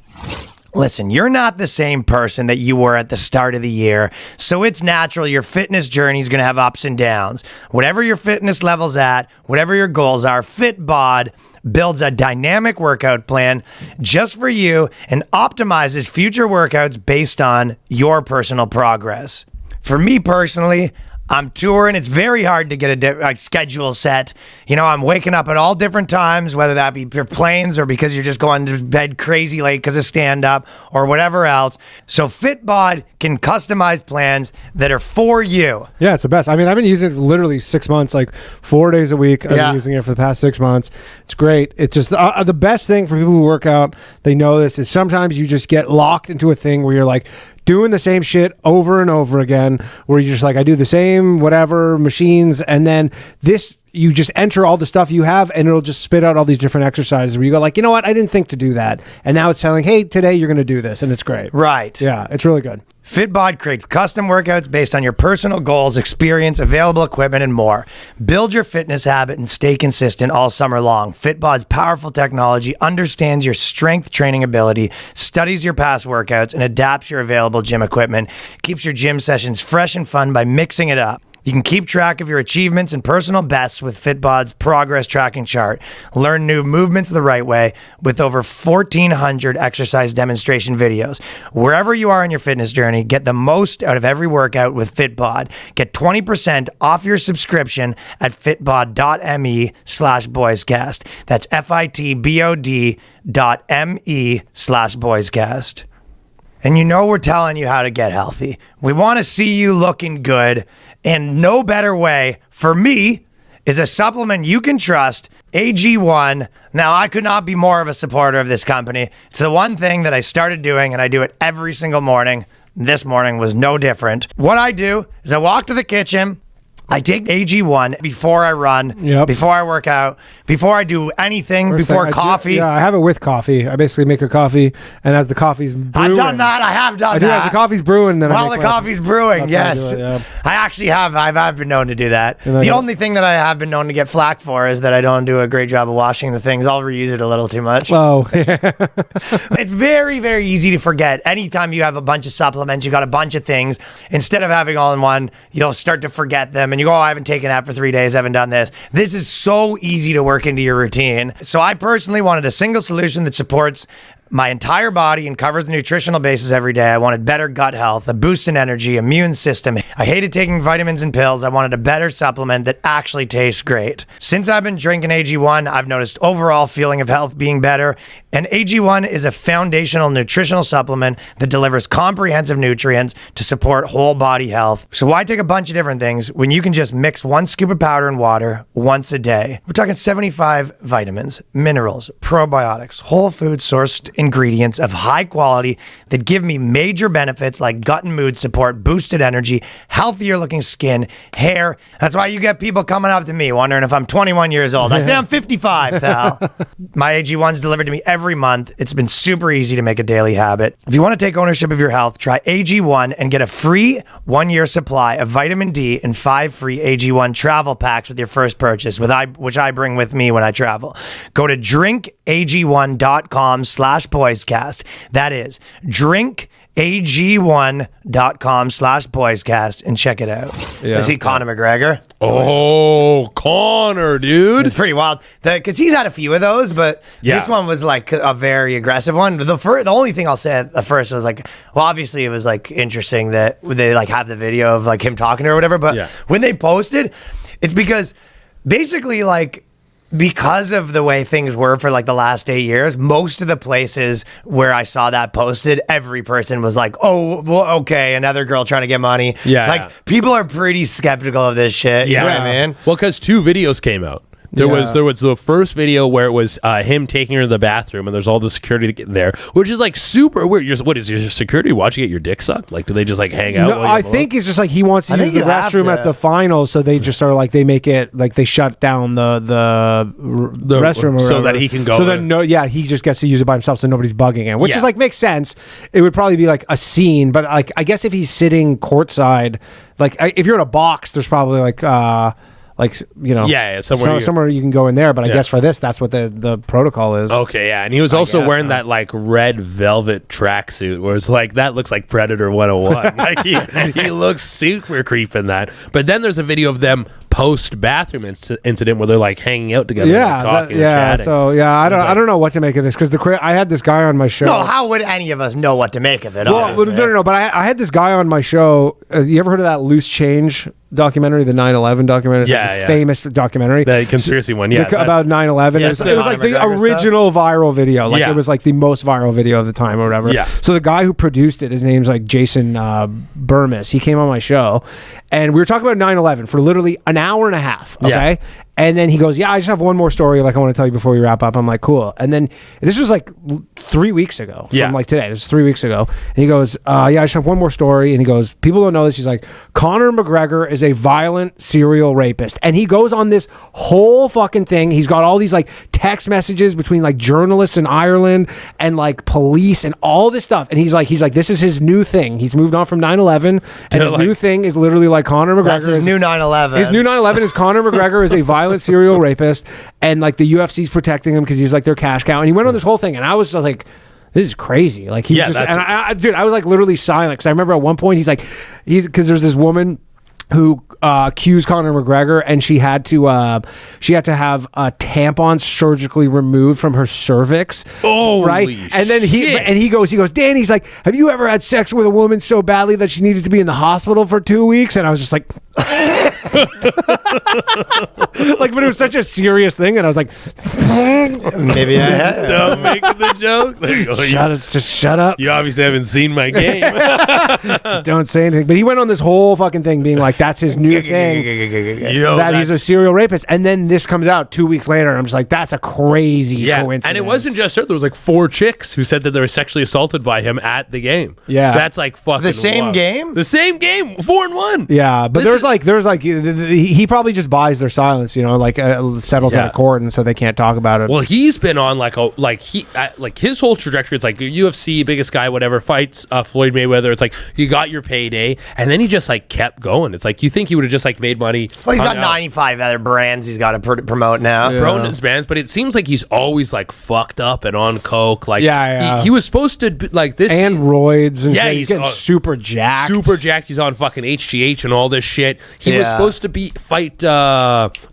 Listen, you're not the same person that you were at the start of the year, so it's natural your fitness journey is going to have ups and downs. Whatever your fitness level's at, whatever your goals are, Fitbod builds a dynamic workout plan just for you and optimizes future workouts based on your personal progress. For me personally, I'm touring. It's very hard to get a schedule set. You know, I'm waking up at all different times, whether that be for planes or because you're just going to bed crazy late because of stand-up or whatever else. So Fitbod can customize plans that are for you. Yeah, it's the best. I mean, I've been using it for literally 6 months, like 4 days a week. I've been using it for the past 6 months. It's great. It's just the best thing for people who work out. They know this is sometimes you just get locked into a thing where you're like, doing the same shit over and over again, where you're just like, I do the same whatever machines, and then this, you just enter all the stuff you have, and it'll just spit out all these different exercises where you go like, you know what, I didn't think to do that, and now it's telling, hey, today you're going to do this, and it's great. Right. Yeah, it's really good. Fitbod creates custom workouts based on your personal goals, experience, available equipment, and more. Build your fitness habit and stay consistent all summer long. Fitbod's powerful technology understands your strength training ability, studies your past workouts, and adapts your available gym equipment. Keeps your gym sessions fresh and fun by mixing it up. You can keep track of your achievements and personal bests with Fitbod's progress tracking chart. Learn new movements the right way with over 1,400 exercise demonstration videos. Wherever you are in your fitness journey, get the most out of every workout with Fitbod. Get 20% off your subscription at fitbod.me/boyscast. That's fitbod.me/boyscast. And you know we're telling you how to get healthy. We want to see you looking good. And no better way for me is a supplement you can trust, AG1. Now, I could not be more of a supporter of this company. It's the one thing that I started doing, and I do it every single morning. This morning was no different. What I do is I walk to the kitchen. I take AG1 before I run, before I work out, before I do anything, before coffee. I have it with coffee. I basically make a coffee, and as the coffee's brewing. I've done that. I have done that. As the coffee's brewing, then while the coffee's brewing, yes. I actually have. I've been known to do that. The only thing that I have been known to get flack for is that I don't do a great job of washing the things. I'll reuse it a little too much. Oh, It's very, very easy to forget. Anytime you have a bunch of supplements, you got a bunch of things. Instead of having all in one, you'll start to forget them. And you go, oh, I haven't taken that for 3 days. I haven't done this. This is so easy to work into your routine. So I personally wanted a single solution that supports my entire body and covers the nutritional basis every day. I wanted better gut health, a boost in energy, immune system. I hated taking vitamins and pills. I wanted a better supplement that actually tastes great. Since I've been drinking AG1, I've noticed overall feeling of health being better. And AG1 is a foundational nutritional supplement that delivers comprehensive nutrients to support whole body health. So why take a bunch of different things when you can just mix 1 scoop of powder and water once a day? We're talking 75 vitamins, minerals, probiotics, whole food sourced ingredients of high quality that give me major benefits like gut and mood support, boosted energy, healthier looking skin, hair. That's why you get people coming up to me wondering if I'm 21 years old. I say I'm 55, pal. My AG1's delivered to me every month. It's been super easy to make a daily habit. If you want to take ownership of your health, try AG1 and get a free 1-year supply of vitamin D and 5 free AG1 travel packs with your first purchase, which I bring with me when I travel. Go to drinkag1.com/boyscast. That is drinkag1.com/boyscast and check it out. I see Conor McGregor. Oh, Conor, dude. It's pretty wild. Because he's had a few of those, but this one was like a very aggressive one. The only thing I'll say at first was like, well, obviously it was like interesting that they like have the video of like him talking to her or whatever. But when they posted, it's because basically like, because of the way things were for like the last 8 years, most of the places where I saw that posted, every person was like, oh, well, okay, another girl trying to get money. Like people are pretty skeptical of this shit. You know what I mean? Well, because 2 videos came out. There was the first video where it was him taking her to the bathroom, and there's all the security there, which is like super weird. What is your security watching get your dick sucked? Like, do they just like hang out? No, I think it's just like he wants to use the restroom at the finals, so they just are like they make it like they shut down the restroom or so that he can go. So then he just gets to use it by himself, so nobody's bugging him, which is like makes sense. It would probably be like a scene, but like I guess if he's sitting courtside, like if you're in a box, there's probably like you know, somewhere you can go in there. But I guess for this, that's what the protocol is. Okay, yeah, and he was also wearing that like red velvet tracksuit, where it's like that looks like Predator 101. Like he looks super creep in that. But then there's a video of them post bathroom incident where they're like hanging out together, and talking, and chatting. So I don't know what to make of this because I had this guy on my show. No, how would any of us know what to make of it? Well, no. But I had this guy on my show. You ever heard of that Loose Change documentary, the 9/11 documentary? It's famous documentary, the conspiracy one, about 9/11. It was like the original viral video. Like it was like the most viral video of the time or whatever. Yeah. So the guy who produced it, his name's like Jason Burmis. He came on my show, and we were talking about 9/11 for literally an hour and a half. Okay. And then he goes, yeah, I just have one more story like I want to tell you before we wrap up. I'm like, cool. And then this was like 3 weeks ago from like today. This is 3 weeks ago. And he goes, yeah, I just have one more story. And he goes, people don't know this. He's like, Conor McGregor is a violent serial rapist. And he goes on this whole fucking thing. He's got all these like text messages between like journalists in Ireland and like police and all this stuff. And he's like, this is his new thing. He's moved on from 9/11, and his new thing is literally like Conor McGregor. That's his new 9/11. His new 9/11 is Conor McGregor is a violent serial rapist, and like the UFC's protecting him because he's like their cash cow. And he went on this whole thing, and I was just like, this is crazy. Like he was just, and dude, I was like literally silent because I remember at one point he's like, because there's this woman who accused Conor McGregor, and she had to have a tampon surgically removed from her cervix. Oh, right. And then he goes, Dan, he's like, have you ever had sex with a woman so badly that she needed to be in the hospital for 2 weeks? And I was just like, like, but it was such a serious thing, and I was like, maybe I had. Don't make the joke. Like, just shut up. You obviously haven't seen my game. Just don't say anything. But he went on this whole fucking thing being like, that's his new thing, that he's a serial rapist. And then this comes out 2 weeks later, and I'm just like, that's a crazy coincidence. And it wasn't just her. There was like 4 chicks who said that they were sexually assaulted by him at the game. Yeah. That's like fucking The same game? The same game. 4-1. Yeah, but there's he probably just buys their silence, you know, like settles out of court, and so they can't talk about it. Well, he's been on like his whole trajectory. It's like UFC, biggest guy, whatever, fights Floyd Mayweather. It's like you got your payday, and then he just like kept going. It's like you think he would have just like made money. Well, he's got 95 other brands he's got to promote now. Promoting his brands, but it seems like he's always like fucked up and on coke. Like yeah. He was supposed to be like this and roids and shit. He's getting super jacked. He's on fucking HGH and all this shit. He was supposed to fight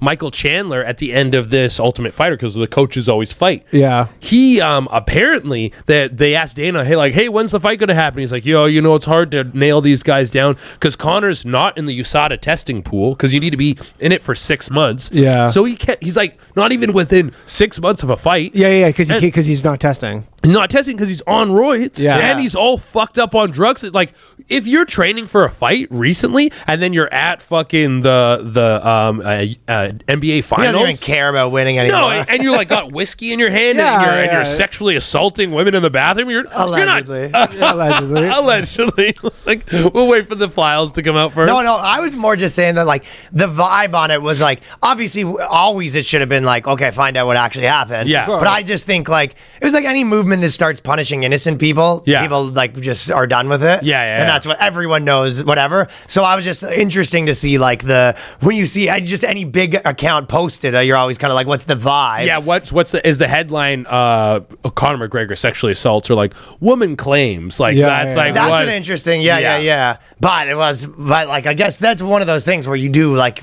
Michael Chandler at the end of this Ultimate Fighter because the coaches always fight. Yeah. He apparently they asked Dana, hey, when's the fight gonna happen? He's like, it's hard to nail these guys down because Conor's not in the USADA testing pool because you need to be in it for 6 months. Yeah. So he's like not even within 6 months of a fight. Yeah, because he's not testing. Not testing because he's on roids, and he's all fucked up on drugs. Like, if you're training for a fight recently, and then you're at fucking the NBA finals, he doesn't even care about winning anymore. No, and you're like got whiskey in your hand, and you're sexually assaulting women in the bathroom. Allegedly. Allegedly. Like, we'll wait for the files to come out first. No, I was more just saying that like the vibe on it was like obviously always it should have been like, okay, find out what actually happened. Yeah, but I just think like it was like any movement that starts punishing innocent people, people like just are done with it. And that's what everyone knows, whatever. So I was just interesting to see like when you see just any big account posted, you're always kind of like, what's the vibe? Yeah, is the headline Conor McGregor sexually assaults or like woman claims like that's an interesting but like I guess that's one of those things where you do like.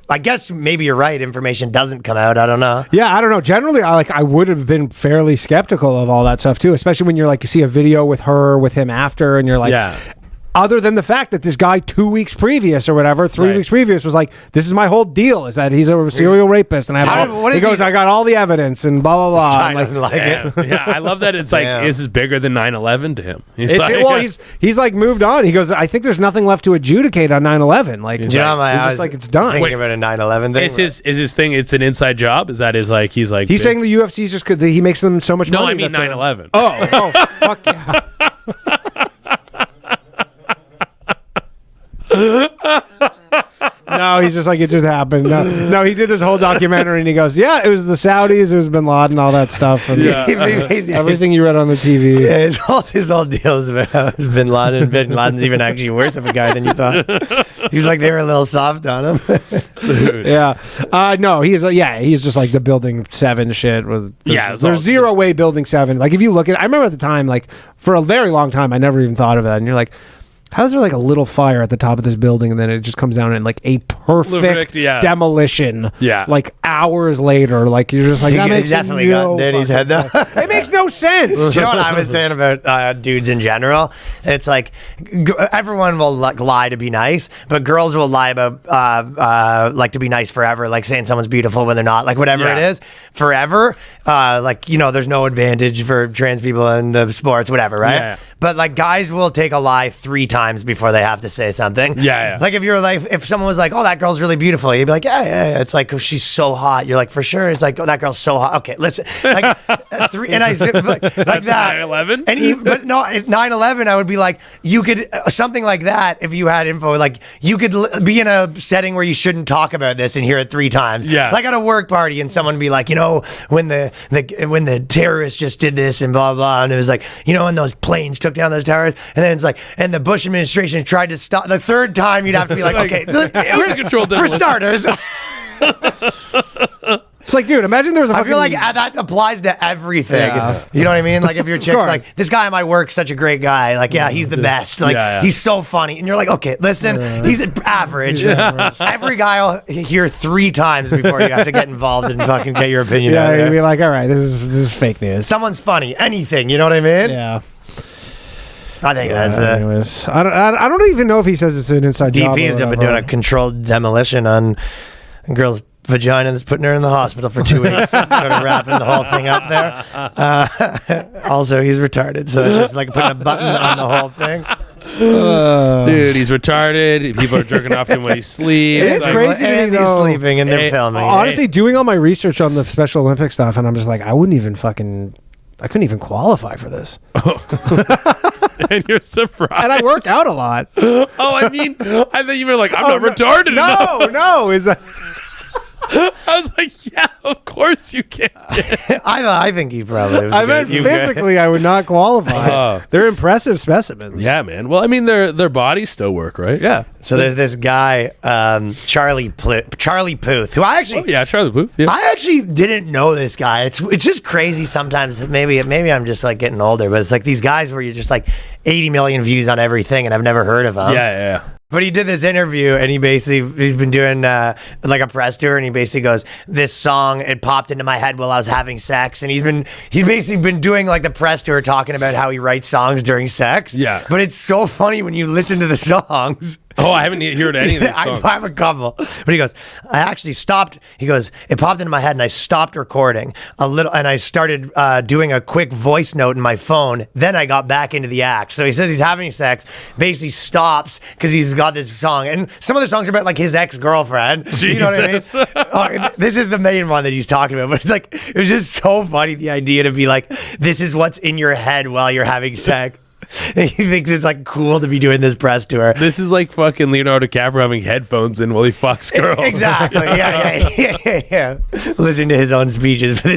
I guess maybe you're right. Information doesn't come out. I don't know. Yeah, I don't know. Generally, I would have been fairly skeptical of all that stuff too, especially when you're like you see a video with him after, and you're like, other than the fact that this guy 2 weeks previous or whatever, 3 weeks previous was like, this is my whole deal is that he's a serial rapist, and I got all the evidence and blah blah blah. I love that it's like this is bigger than 9/11 to him. He's like moved on. He goes, I think there's nothing left to adjudicate on 9/11. Like he's just like it's done. Thinking about a 9/11 thing. Is his thing? It's an inside job. Is that his like? He's saying the UFC's just because he makes them so much money. No, I mean 9/11. Oh, fuck yeah. No, he's just like, it just happened. No, he did this whole documentary, and he goes, yeah, it was the Saudis, it was Bin Laden, all that stuff. And everything you read on the TV. Yeah, his whole deal is about how it's Bin Laden. Bin Laden's even actually worse of a guy than you thought. He was like, they were a little soft on him. No, he's just like the Building 7 shit. There's zero way Building 7. Like, if you look at it, I remember at the time, like, for a very long time, I never even thought of that. And you're like, how's there like a little fire at the top of this building, and then it just comes down in like a perfect demolition? Yeah, like hours later, like you're just like, that makes definitely got Danny's head though. It makes no sense. You know what I was saying about dudes in general? It's like everyone will like lie to be nice, but girls will lie about like to be nice forever, like saying someone's beautiful when they're not, like whatever it is, forever. Like there's no advantage for trans people in the sports, whatever, right? but like guys will take a lie 3 times before they have to say something. Yeah. Like if someone was like, "Oh, that girl's really beautiful," you'd be like, "Yeah." It's like, "Oh, she's so hot." You're like, "For sure." It's like, "Oh, that girl's so hot." Okay, listen, like 3, and I said like that. 9/11? And even, but no, at 9/11, I would be like, you could something like that if you had info. Like you could be in a setting where you shouldn't talk about this and hear it 3 times. Yeah. Like at a work party, and someone be like, when the terrorists just did this and blah blah, and it was like, when those planes took down those towers, and then it's like, and the Bush administration tried to stop. The 3rd time, you'd have to be like, okay, it was a controlled for demolition. starters. It's like, dude, imagine there's a I fucking... feel like that applies to everything. Yeah. You know what I mean? Like if your chick's course. like, this guy at my work's such a great guy. Like, yeah, he's the best. Like, he's so funny. And you're like, okay, listen, he's average. Every guy will hear 3 times before you have to get involved and fucking get your opinion out Yeah, there. you'd be like, all right, this is fake news. Someone's funny. Anything. You know what I mean? Yeah. I think that's the... Anyways, I don't even know if he says it's an inside job. DP's been doing a controlled demolition on a girl's vagina that's putting her in the hospital for 2 weeks. Sort of wrapping the whole thing up there. Also, he's retarded, so it's just like putting a button on the whole thing. Dude, he's retarded. People are jerking off him when he sleeps. It's crazy to me, And he's though. sleeping and they're filming. Honestly, doing all my research on the Special Olympics stuff, and I'm just like, I couldn't even qualify for this. And you're surprised. And I work out a lot. Oh, I mean, I thought you were like, I'm not retarded enough. No, is that... I was like, yeah, of course you can. I think he probably was I meant physically, I would not qualify. They're impressive specimens. Yeah, man. Well, I mean, their bodies still work, right? Yeah. So there's this guy, Charlie Puth, who I actually... Oh, yeah, Charlie Puth. Yeah. I actually didn't know this guy. It's just crazy sometimes. Maybe I'm just like getting older, but it's like these guys where you're just like 80 million views on everything and I've never heard of him. Yeah. But he did this interview and he's been doing like a press tour, and he basically goes, this song, it popped into my head while I was having sex, and he's basically been doing like the press tour talking about how he writes songs during sex. Yeah. But it's so funny when you listen to the songs. Oh, I haven't heard any of these songs. I have a couple. But he goes, I actually stopped. He goes, it popped into my head and I stopped recording a little, and I started doing a quick voice note in my phone. Then I got back into the act. So he says he's having sex, basically stops because he's got this song. And some of the songs are about like his ex-girlfriend. You know what I mean? This is the main one that he's talking about. But it's like, it was just so funny, the idea to be like, this is what's in your head while you're having sex. He thinks it's like cool to be doing this press tour. This is like fucking Leonardo DiCaprio having headphones in while he fucks girls. Exactly. Yeah. Listening to his own speeches. But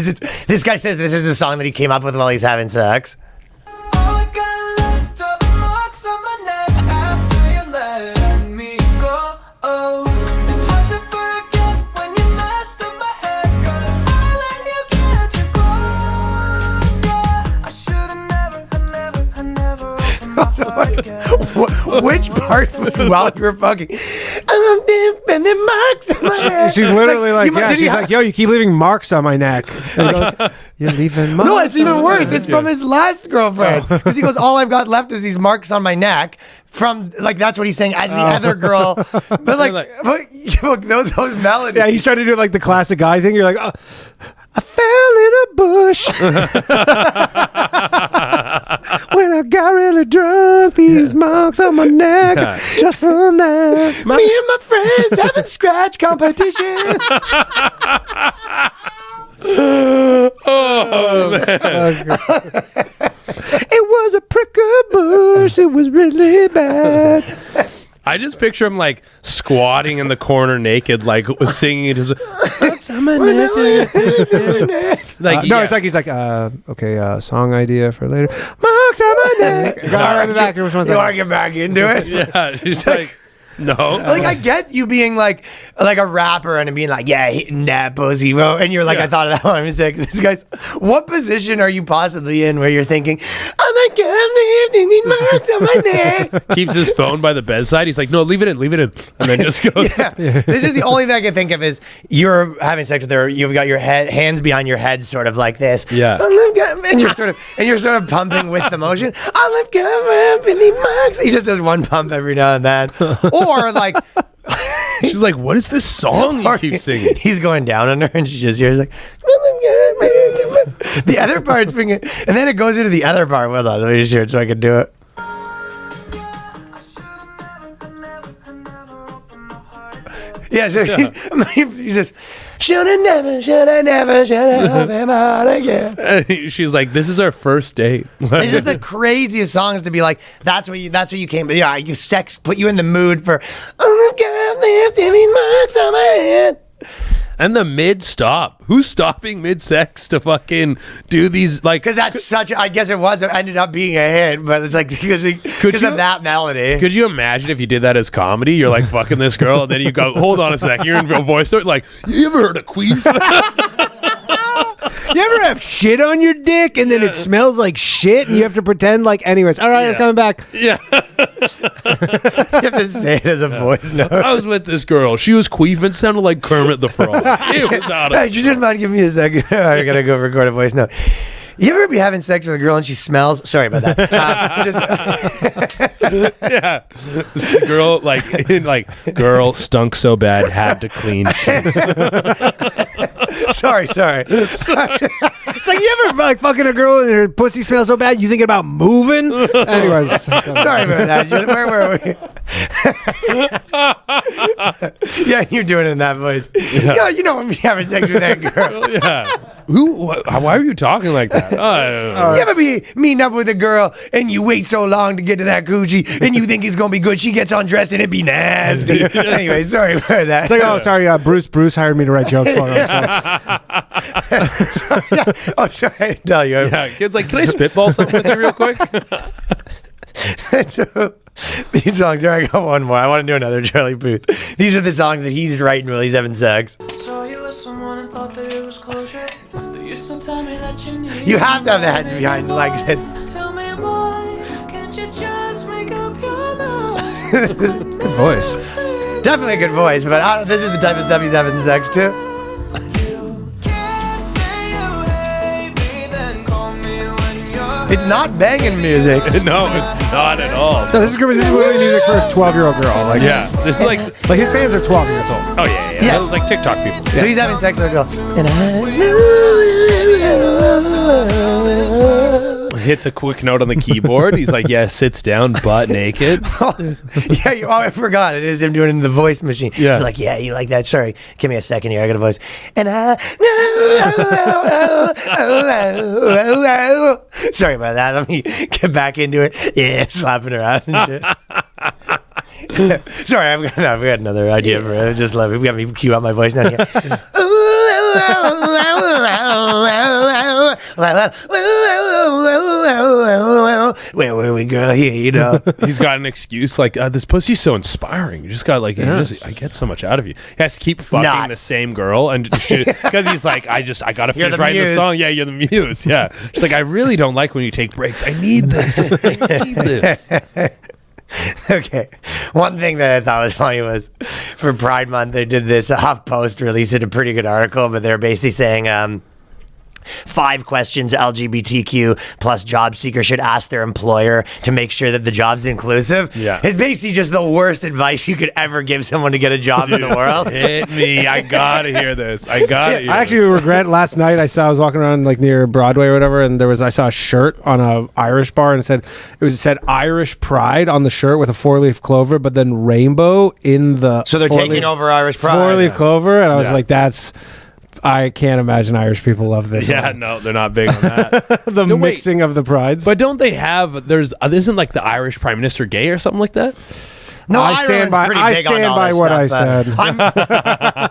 this guy says this is the song that he came up with while he's having sex. Which part was while you were fucking? She's literally like, she's like, yo, you keep leaving marks on my neck. And he goes, you're leaving marks. No, it's even worse. It's from his last girlfriend. Because he goes, all I've got left is these marks on my neck. From, like, that's what he's saying as the other girl. But like, those melodies. Yeah, he's trying to do like the classic guy thing. You're like, oh, I fell in a bush when I got really drunk. These marks on my neck, just from that. Me and my friends having scratch competitions. Oh, man. It was a prickly bush. It was really bad. I just picture him like squatting in the corner naked, like was singing. Just marks on my neck. Like No, it's like he's like, okay, song idea for later. Marks on my neck. You want to get back into it? Yeah, he's like, no. Like, I get you being like a rapper and being like, yeah, hitting that pussy, bro. And you're like, I thought of that one. I'm just like, this guy's, what position are you possibly in where you're thinking, oh my God, these marks on my neck? Keeps his phone by the bedside. He's like, no, leave it in. And then just goes. Yeah. This is the only thing I can think of is you're having sex with her. You've got your hands behind your head, sort of like this. Yeah. And you're sort of pumping with the motion. I love God, the marks. He just does one pump every now and then. Or like, she's like, what is this song you keep singing? He's going down on her and she just hears like, The other part's being, and then it goes into the other part. Hold on, let me just hear it so I can do it. Yeah, so he says, should I never been out again. And she's like, this is our first date. It's just the craziest songs to be like, that's what you came, but yeah, you sex put you in the mood for, oh, God, left in these marks on my head. And the mid stop. Who's stopping mid sex to fucking do these like? Because that's such. I guess it ended up being a hit, but it's like because of that melody. Could you imagine if you did that as comedy? You're like fucking this girl, and then you go, hold on a second, you're in a voice note, like, you ever heard of Queef? You ever have shit on your dick and then it smells like shit and you have to pretend like, anyways, all right, I'm coming back. Yeah. You have to say it as a voice note. I was with this girl. She was queefing, sounded like Kermit the Frog. It was out of. Hey, you just mind give me a second? I gotta go record a voice note. You ever be having sex with a girl and she smells? Sorry about that. Yeah, this girl girl stunk so bad had to clean sheets. Sorry. It's like, you ever like fucking a girl and her pussy smells so bad you thinking about moving? Anyways. Sorry about that. Where were we? Yeah, you're doing it in that voice. Yeah, you know when you're having sex with that girl. Yeah. Why are you talking like that? I don't know. You ever be meeting up with a girl and you wait so long to get to that coochie and you think it's gonna be good? She gets undressed and it be nasty. Anyway, sorry about that. It's like, oh, sorry, Bruce hired me to write jokes for him. Oh, sorry, I didn't tell you. Yeah, kid's like, can I spitball something with you real quick? These songs here, I got one more. I want to do another Charlie Puth. These are the songs that he's writing while he's having sex. You have to have the hands behind the legs. Good voice. Definitely a good voice, but this is the type of stuff he's having sex to. It's not banging music. No, it's not at all. No, this is literally music for a 12-year-old girl. Like, Yeah, this is like his fans are 12 years old. oh yeah. Yes. That was like TikTok people. So he's having sex with a girl. And Hits a quick note on the keyboard. He's like, yeah, sits down, butt naked. I forgot. It is him doing it in the voice machine. Yeah. He's like, yeah, you like that? Sorry, give me a second here. I got a voice. And sorry about that. Let me get back into it. Yeah, slapping her ass and shit. Sorry, I've got another idea for it. Just love it. We got me cue out my voice now. Where were we, girl? Here, you know. He's got an excuse like this pussy's so inspiring. You just got like, I get so much out of you. He has to keep fucking the same girl and because he's like, I gotta finish writing the song. Yeah, you're the muse. Yeah, she's like, I really don't like when you take breaks. I need this. I need this. Okay. One thing that I thought was funny was for Pride Month, they did this HuffPost released a pretty good article, but they're basically saying 5 questions LGBTQ plus job seekers should ask their employer to make sure that the job's inclusive. Yeah. It's basically just the worst advice you could ever give someone to get a job in the world. Hit me. I gotta hear this. I actually regret last night I was walking around like near Broadway or whatever, and I saw a shirt on a Irish bar and it said Irish Pride on the shirt with a 4-leaf clover, but then rainbow in the So they're taking over Irish Pride. 4-leaf clover, and I was like, I can't imagine Irish people love this. Yeah, no, they're not big on that. The mixing of the prides. But don't they have? Isn't like the Irish Prime Minister gay or something like that? No, I stand by what I said.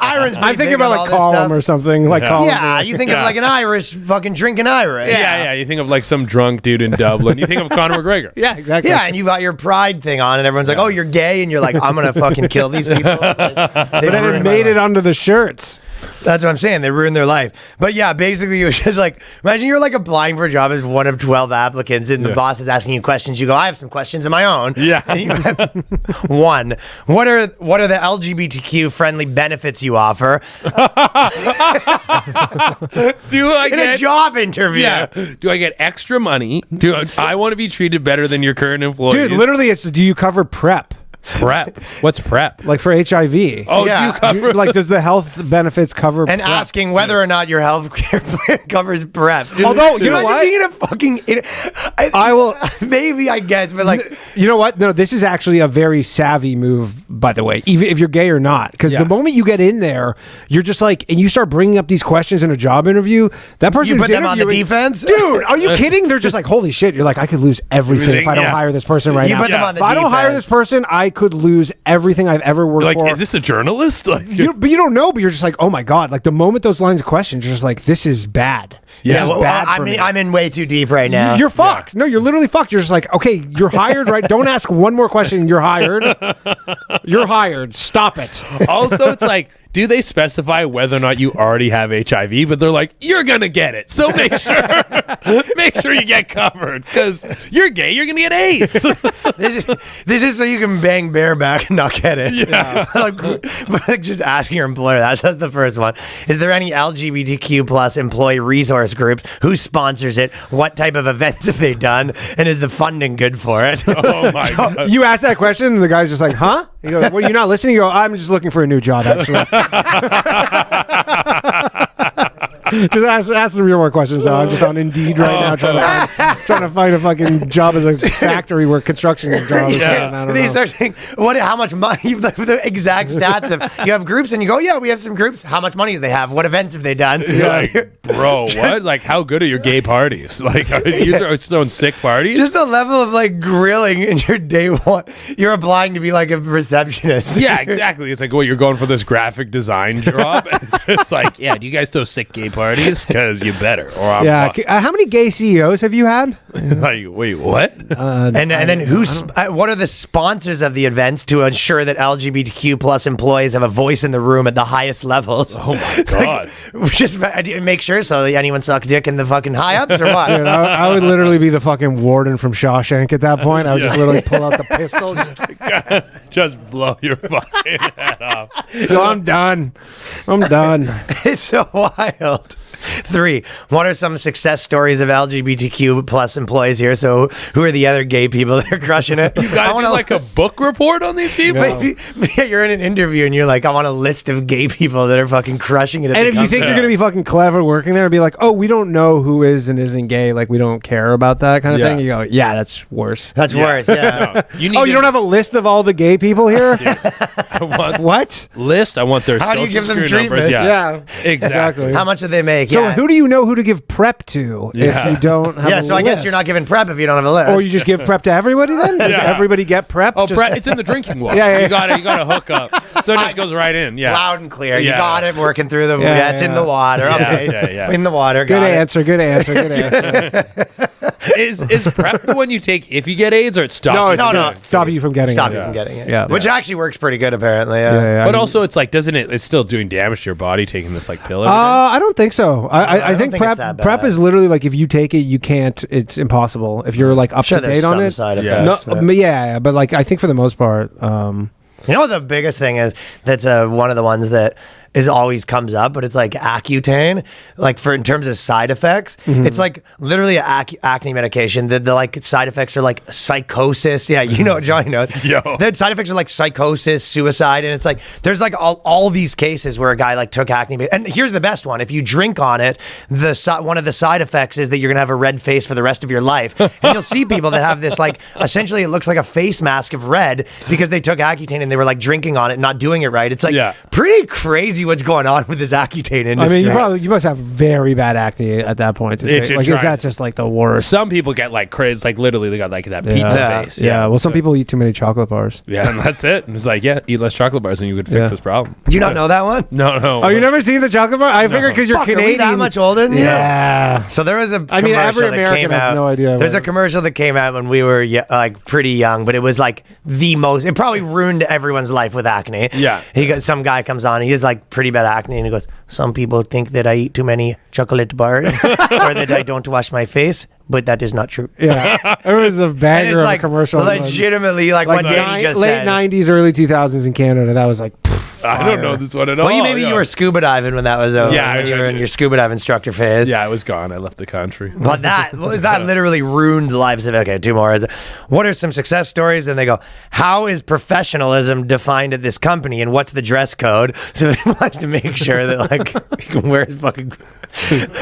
Ireland's I'm thinking about like Column or something. Like Column. Yeah, you think of like an Irish fucking drinking Irish. Yeah. You think of like some drunk dude in Dublin. You think of Conor McGregor. Yeah, exactly. Yeah, and you got your pride thing on, and everyone's like, "Oh, you're gay," and you're like, "I'm gonna fucking kill these people." But then it made it onto the shirts. That's what I'm saying. They ruined their life. But yeah, basically, it was just like, imagine you're like applying for a job as one of 12 applicants, and the boss is asking you questions. You go, I have some questions of my own. Yeah. And you have one. What are the LGBTQ friendly benefits you offer? Do I in a job interview? Yeah. Do I get extra money? Do I want to be treated better than your current employees? Dude, literally, it's do you cover prep? Prep. What's prep? Like for HIV. Oh, Yeah. do you cover? Like, does the health benefits cover And PrEP? asking whether or not your health care plan covers PrEP. Although, you know Imagine what? being in a fucking... I will... Maybe, I guess, but like... You know what? No, this is actually a very savvy move, by the way, even if you're gay or not. Because Yeah. the moment you get in there, you're just like, and you start bringing up these questions in a job interview, that person You put them on the defense? Dude, are you kidding? They're just like, holy shit. You're like, I could lose everything if I don't Yeah. hire this person right You now. put them on the If I don't hire defense. this person, I could lose everything I've ever worked Like, for. is this a journalist? Like, But you don't know, but you're just like, oh my God. Like the moment those lines of questions, you're just like, this is bad. This is well, bad for me. I'm in way too deep right now. You're fucked. No, you're literally fucked. You're just like, okay, you're hired, right? Don't ask one more question. You're hired. You're hired. Stop it. also, it's like, do they specify whether or not you already have HIV? But they're like, you're gonna get it, so make sure you get covered because you're gay. You're gonna get AIDS. This is so you can bang bareback and not get it. Yeah. like just asking your employer. That's the first one. Is there any LGBTQ plus employee resource groups? Who sponsors it? What type of events have they done? And is the funding good for it? Oh my god. You ask that question, and the guy's just like, huh? You go, what, are you not listening? You go, I'm just looking for a new job, actually. Just ask some more questions, though. I'm just on Indeed right now trying to find a fucking job as a factory where construction job is. I don't They know. start saying, how much money, the exact stats of, you have groups and you go, yeah, we have some groups. How much money do they have? What events have they done? Like, bro, what? Like, how good are your gay parties? Like, are you throwing sick parties? Just the level of like grilling in your day one. You're applying to be like a receptionist. Yeah, exactly. It's like, well, you're going for this graphic design job. It's like, yeah, do you guys throw sick gay parties? Because you better. Or I'm Yeah. fucked. How many gay CEOs have you had? Like, wait, what? And then what are the sponsors of the events to ensure that LGBTQ plus employees have a voice in the room at the highest levels? Oh my god. Just make sure so that anyone suck dick in the fucking high ups or what? Dude, I would literally be the fucking warden from Shawshank at that point. I would just literally pull out the pistol. Just blow your fucking head off. No, I'm done. It's so wild. 3, what are some success stories of LGBTQ plus employees here? So who are the other gay people that are crushing it? You gotta do like a book report on these people? Yeah, you're in an interview and you're like, I want a list of gay people that are fucking crushing it. At And the if you think you're gonna be fucking clever working there, be like, oh, we don't know who is and isn't gay, like we don't care about that kind of Yeah. thing. You go, yeah, that's worse. That's worse. Yeah. No, you need Oh, you don't have a list of all the gay people here? I want What? list. I want their How do you social give them security numbers. treatment? Yeah, exactly. How much do they make? So yeah. who do you know who to give prep to Yeah. if you don't have Yeah, a so I guess list? you're not giving prep if you don't have a list. Or you just give prep to everybody then? Does Yeah. everybody get prep? Oh, Just- Brett, it's in the drinking water. Yeah, yeah, You gotta hook up. So it just goes right in. Yeah. Loud and clear. You Yeah. got it working through the. Yeah, Yeah, it's in yeah. the water. Yeah, Okay. yeah. In the water. Good Got it. answer, good answer, good answer. Is prep the one you take if you get AIDS or it stops? No, you it's from no. getting it? stop you from getting Stop it. you from getting it. Yeah. Which actually works pretty good, apparently. Yeah. Yeah, But I- also, it's like, doesn't it? It's still doing damage to your body taking this like pill. every day? I don't think so. I don't think think it's prep that prep bad. is literally like if you take it, you can't. It's impossible if you're like up Sure, to there's date on some it. side Yeah. effects. No, but- but yeah, but like I think for the most part, You know what the biggest thing is? That's one of the ones that is always comes up, but it's like Accutane. Like in terms of side effects, it's like literally an acne medication. The like side effects are like psychosis. Yeah, you know, Johnny knows. Yo. The side effects are like psychosis, suicide, and it's like there's like all these cases where a guy like took acne. And here's the best one: if you drink on it, one of the side effects is that you're gonna have a red face for the rest of your life. And you'll see people that have this like essentially it looks like a face mask of red because they took Accutane and they were like drinking on it, and not doing it right. It's like pretty crazy what's going on with this Accutane industry. I mean, you must have very bad acne at that point. It should Like, try is that it. just like the worst? Some people get like crazy. It's like literally they got like that pizza Yeah. face. Yeah. Well, some people eat too many chocolate bars. Yeah, and that's it. And it's like, yeah, eat less chocolate bars and you would fix Yeah. this problem. Do you not know that one? No. Oh, you never seen the chocolate bar? I figured because you're Fuck, are we Canadian. that much older than you? Yeah. So there was a I mean, commercial every that American came has out. no idea There's what a commercial that came out when we were like pretty young, but it was like the most. It probably ruined everyone's life with acne. Yeah. Some guy comes on. He has like pretty bad acne, and he goes, "Some people think that I eat too many chocolate bars or that I don't wash my face, but that is not true." Yeah. It was a And banger it's of like a commercial. legitimately like what Danny just late said. 90s, early 2000s in Canada. That was like, I don't know this one at all. Well, maybe you were scuba diving when that was over. Yeah, when you were in your scuba dive instructor phase. Yeah, I was gone. I left the country. But that literally ruined the lives of. Okay, two more. What are some success stories? Then they go, how is professionalism defined at this company, and what's the dress code? So he wants to make sure that like he can wear his fucking.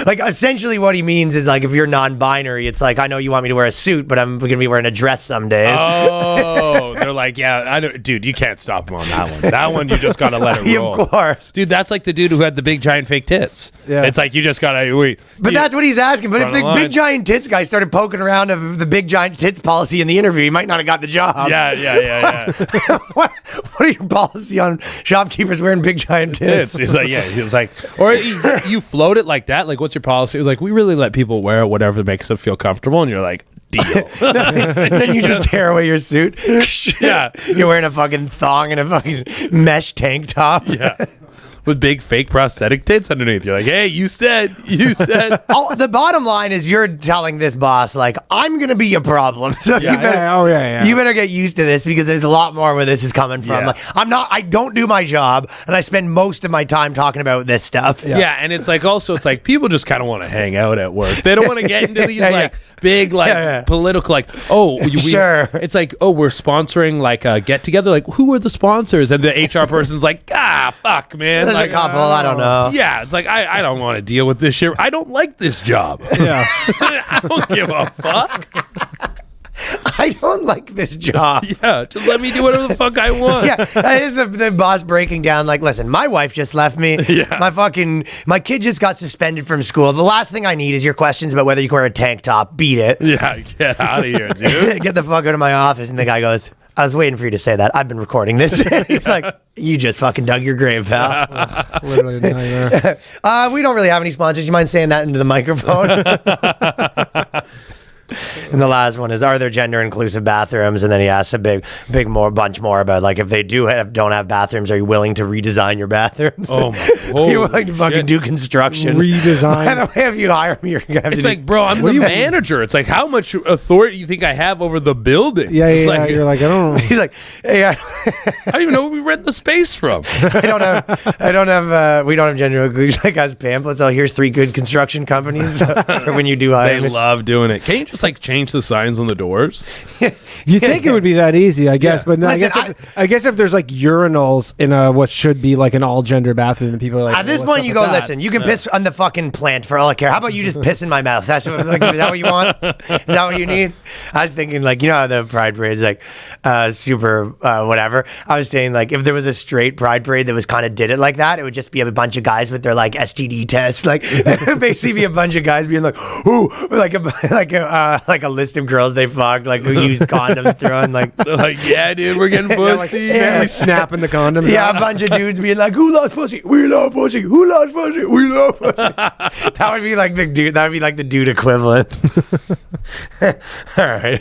Like essentially, what he means is like if you're non-binary, it's like I know you want me to wear a suit, but I'm gonna be wearing a dress some days. Oh, they're like, yeah, I don't, dude, you can't stop him on that one. That one, you just gotta let it roll. Of course, dude. That's like the dude who had the big giant fake tits. Yeah, it's like you just gotta wait. But that's what he's asking. But if the big giant tits guy started poking around of the big giant tits policy in the interview, he might not have got the job. Yeah. what are your policy on shopkeepers wearing big giant tits? He's like, yeah, he was like, or you float it like that. Like, what's your policy? It was like, we really let people wear whatever makes them feel comfortable, and you're like, deal. Then you just tear away your suit. Yeah, you're wearing a fucking thong and a fucking mesh tank top. Yeah. With big fake prosthetic tits underneath. You're like, hey, you said. The bottom line is you're telling this boss, like, I'm going to be a problem. So you better get used to this because there's a lot more where this is coming from. Yeah. Like, I don't do my job and I spend most of my time talking about this stuff. Yeah, and it's like people just kind of want to hang out at work. They don't want to get into these big political sure. It's like, oh, we're sponsoring like a get together. Like, who are the sponsors? And the HR person's like, fuck, man. There's a couple, I don't know. Yeah, it's like I don't want to deal with this shit. I don't like this job. Yeah. I don't give a fuck. I don't like this job. Yeah, just let me do whatever the fuck I want. Yeah, that is the boss breaking down like, listen, my wife just left me. Yeah. My kid just got suspended from school. The last thing I need is your questions about whether you can wear a tank top. Beat it. Yeah, get out of here, dude. Get the fuck out of my office. And the guy goes, I was waiting for you to say that. I've been recording this. He's like, you just fucking dug your grave, pal. Literally a nightmare. We don't really have any sponsors. You mind saying that into the microphone? And the last one is, are there gender inclusive bathrooms? And then he asks a bunch more about like if they don't have bathrooms, are you willing to redesign your bathrooms? Oh my! You're willing to fucking do construction, redesign. By the way, if you hire me, you're gonna have It's to. like, bro, I'm the manager. It's like, how much authority you think I have over the building? Yeah. Like, you're like, I don't know. He's like, hey, I don't even know where we rent the space from. we don't have gender inclusion. Like as pamphlets. Oh, here's 3 good construction companies for when you do hire They me. love doing it. Can't you just like change the signs on the doors? You think it would be that easy, I guess, but no, Listen, I guess if there's like urinals in what should be like an all gender bathroom, and people are like, at this point, you go, listen, you can piss on the fucking plant for all I care. How about you just piss in my mouth? That's what, like, is that what you want? Is that what you need? I was thinking, like, you know how the Pride Parade's like super whatever. I was saying, like, if there was a straight Pride Parade that was kind of did it like that, it would just be a bunch of guys with their like STD tests. Like, it would basically be a bunch of guys being like, ooh, like a list of girls they fucked, like who used condoms throwing like. They're like, yeah, dude, we're getting pussy. like snapping the condoms. Yeah, a bunch of dudes being like, "Who loves pussy? We love pussy. Who loves pussy? We love pussy." That would be like the dude. That would be like the dude equivalent. All right.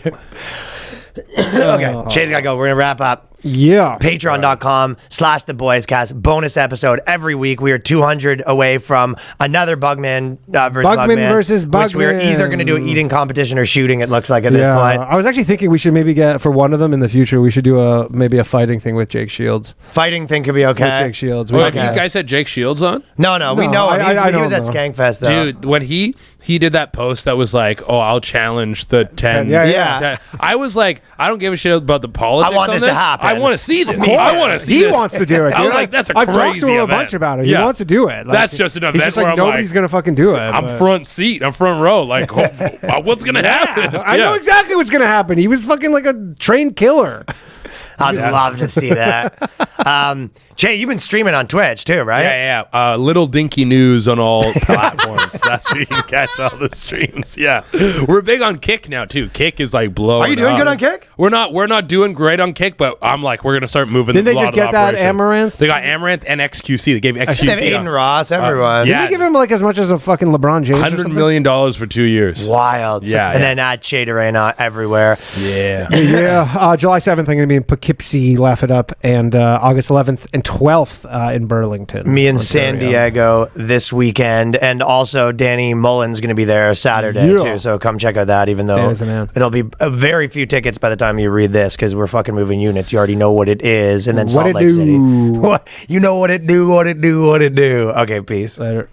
Okay, Shay's gotta go. We're gonna wrap up. Yeah. Patreon.com/theboyscast. Bonus episode every week. We are 200 away from another Bugman versus Bugman. Which we're either going to do an eating competition or shooting, it looks like at this point. I was actually thinking we should maybe get, for one of them in the future, we should do maybe a fighting thing with Jake Shields. Fighting thing could be okay. With Jake Shields. You guys had Jake Shields on? No, we know him. He was at Skankfest, though. Dude, when he did that post that was like, oh, I'll challenge the 10. Yeah. I was like, I don't give a shit about the politics. I want this to happen. I want to see this. I want to see He wants to do it. I was like, that's a crazy I've talked to him event. a bunch about it. Yeah. He wants to do it. Like, that's just an event he's just where like, I'm nobody's going to fucking do it. I'm front seat. I'm front row. Like, what's going to happen? I know exactly what's going to happen. He was fucking like a trained killer. I'd love to see that. Jay, you've been streaming on Twitch too, right? Yeah. Little Dinky News on all platforms. That's where you can catch all the streams. Yeah, we're big on Kick now too. Kick is like blowing. Are you doing good on Kick? We're not doing great on Kick, but I'm like, we're gonna start moving. Didn't they just get that Amaranth? They got Amaranth and XQC. They gave XQC. They have Aiden Ross, everyone. Didn't they give him like as much as a fucking LeBron James? $100 million for 2 years. Wild. Yeah. And then at Che Durena everywhere. Yeah. Yeah. July 7th, I'm going to be in Poughkeepsie, Laugh It Up, and August 11th and 12th in Burlington. Me and Ontario. San Diego this weekend, and also Danny Mullen's going to be there Saturday Yeah. too. So come check out that. Even though Danny's the man. it'll be a very few tickets by the time you read this, because we're fucking moving units. You already know what it is, and then What Salt it Lake City. do? You know what it do. What it do. What it do. Okay, peace. Later.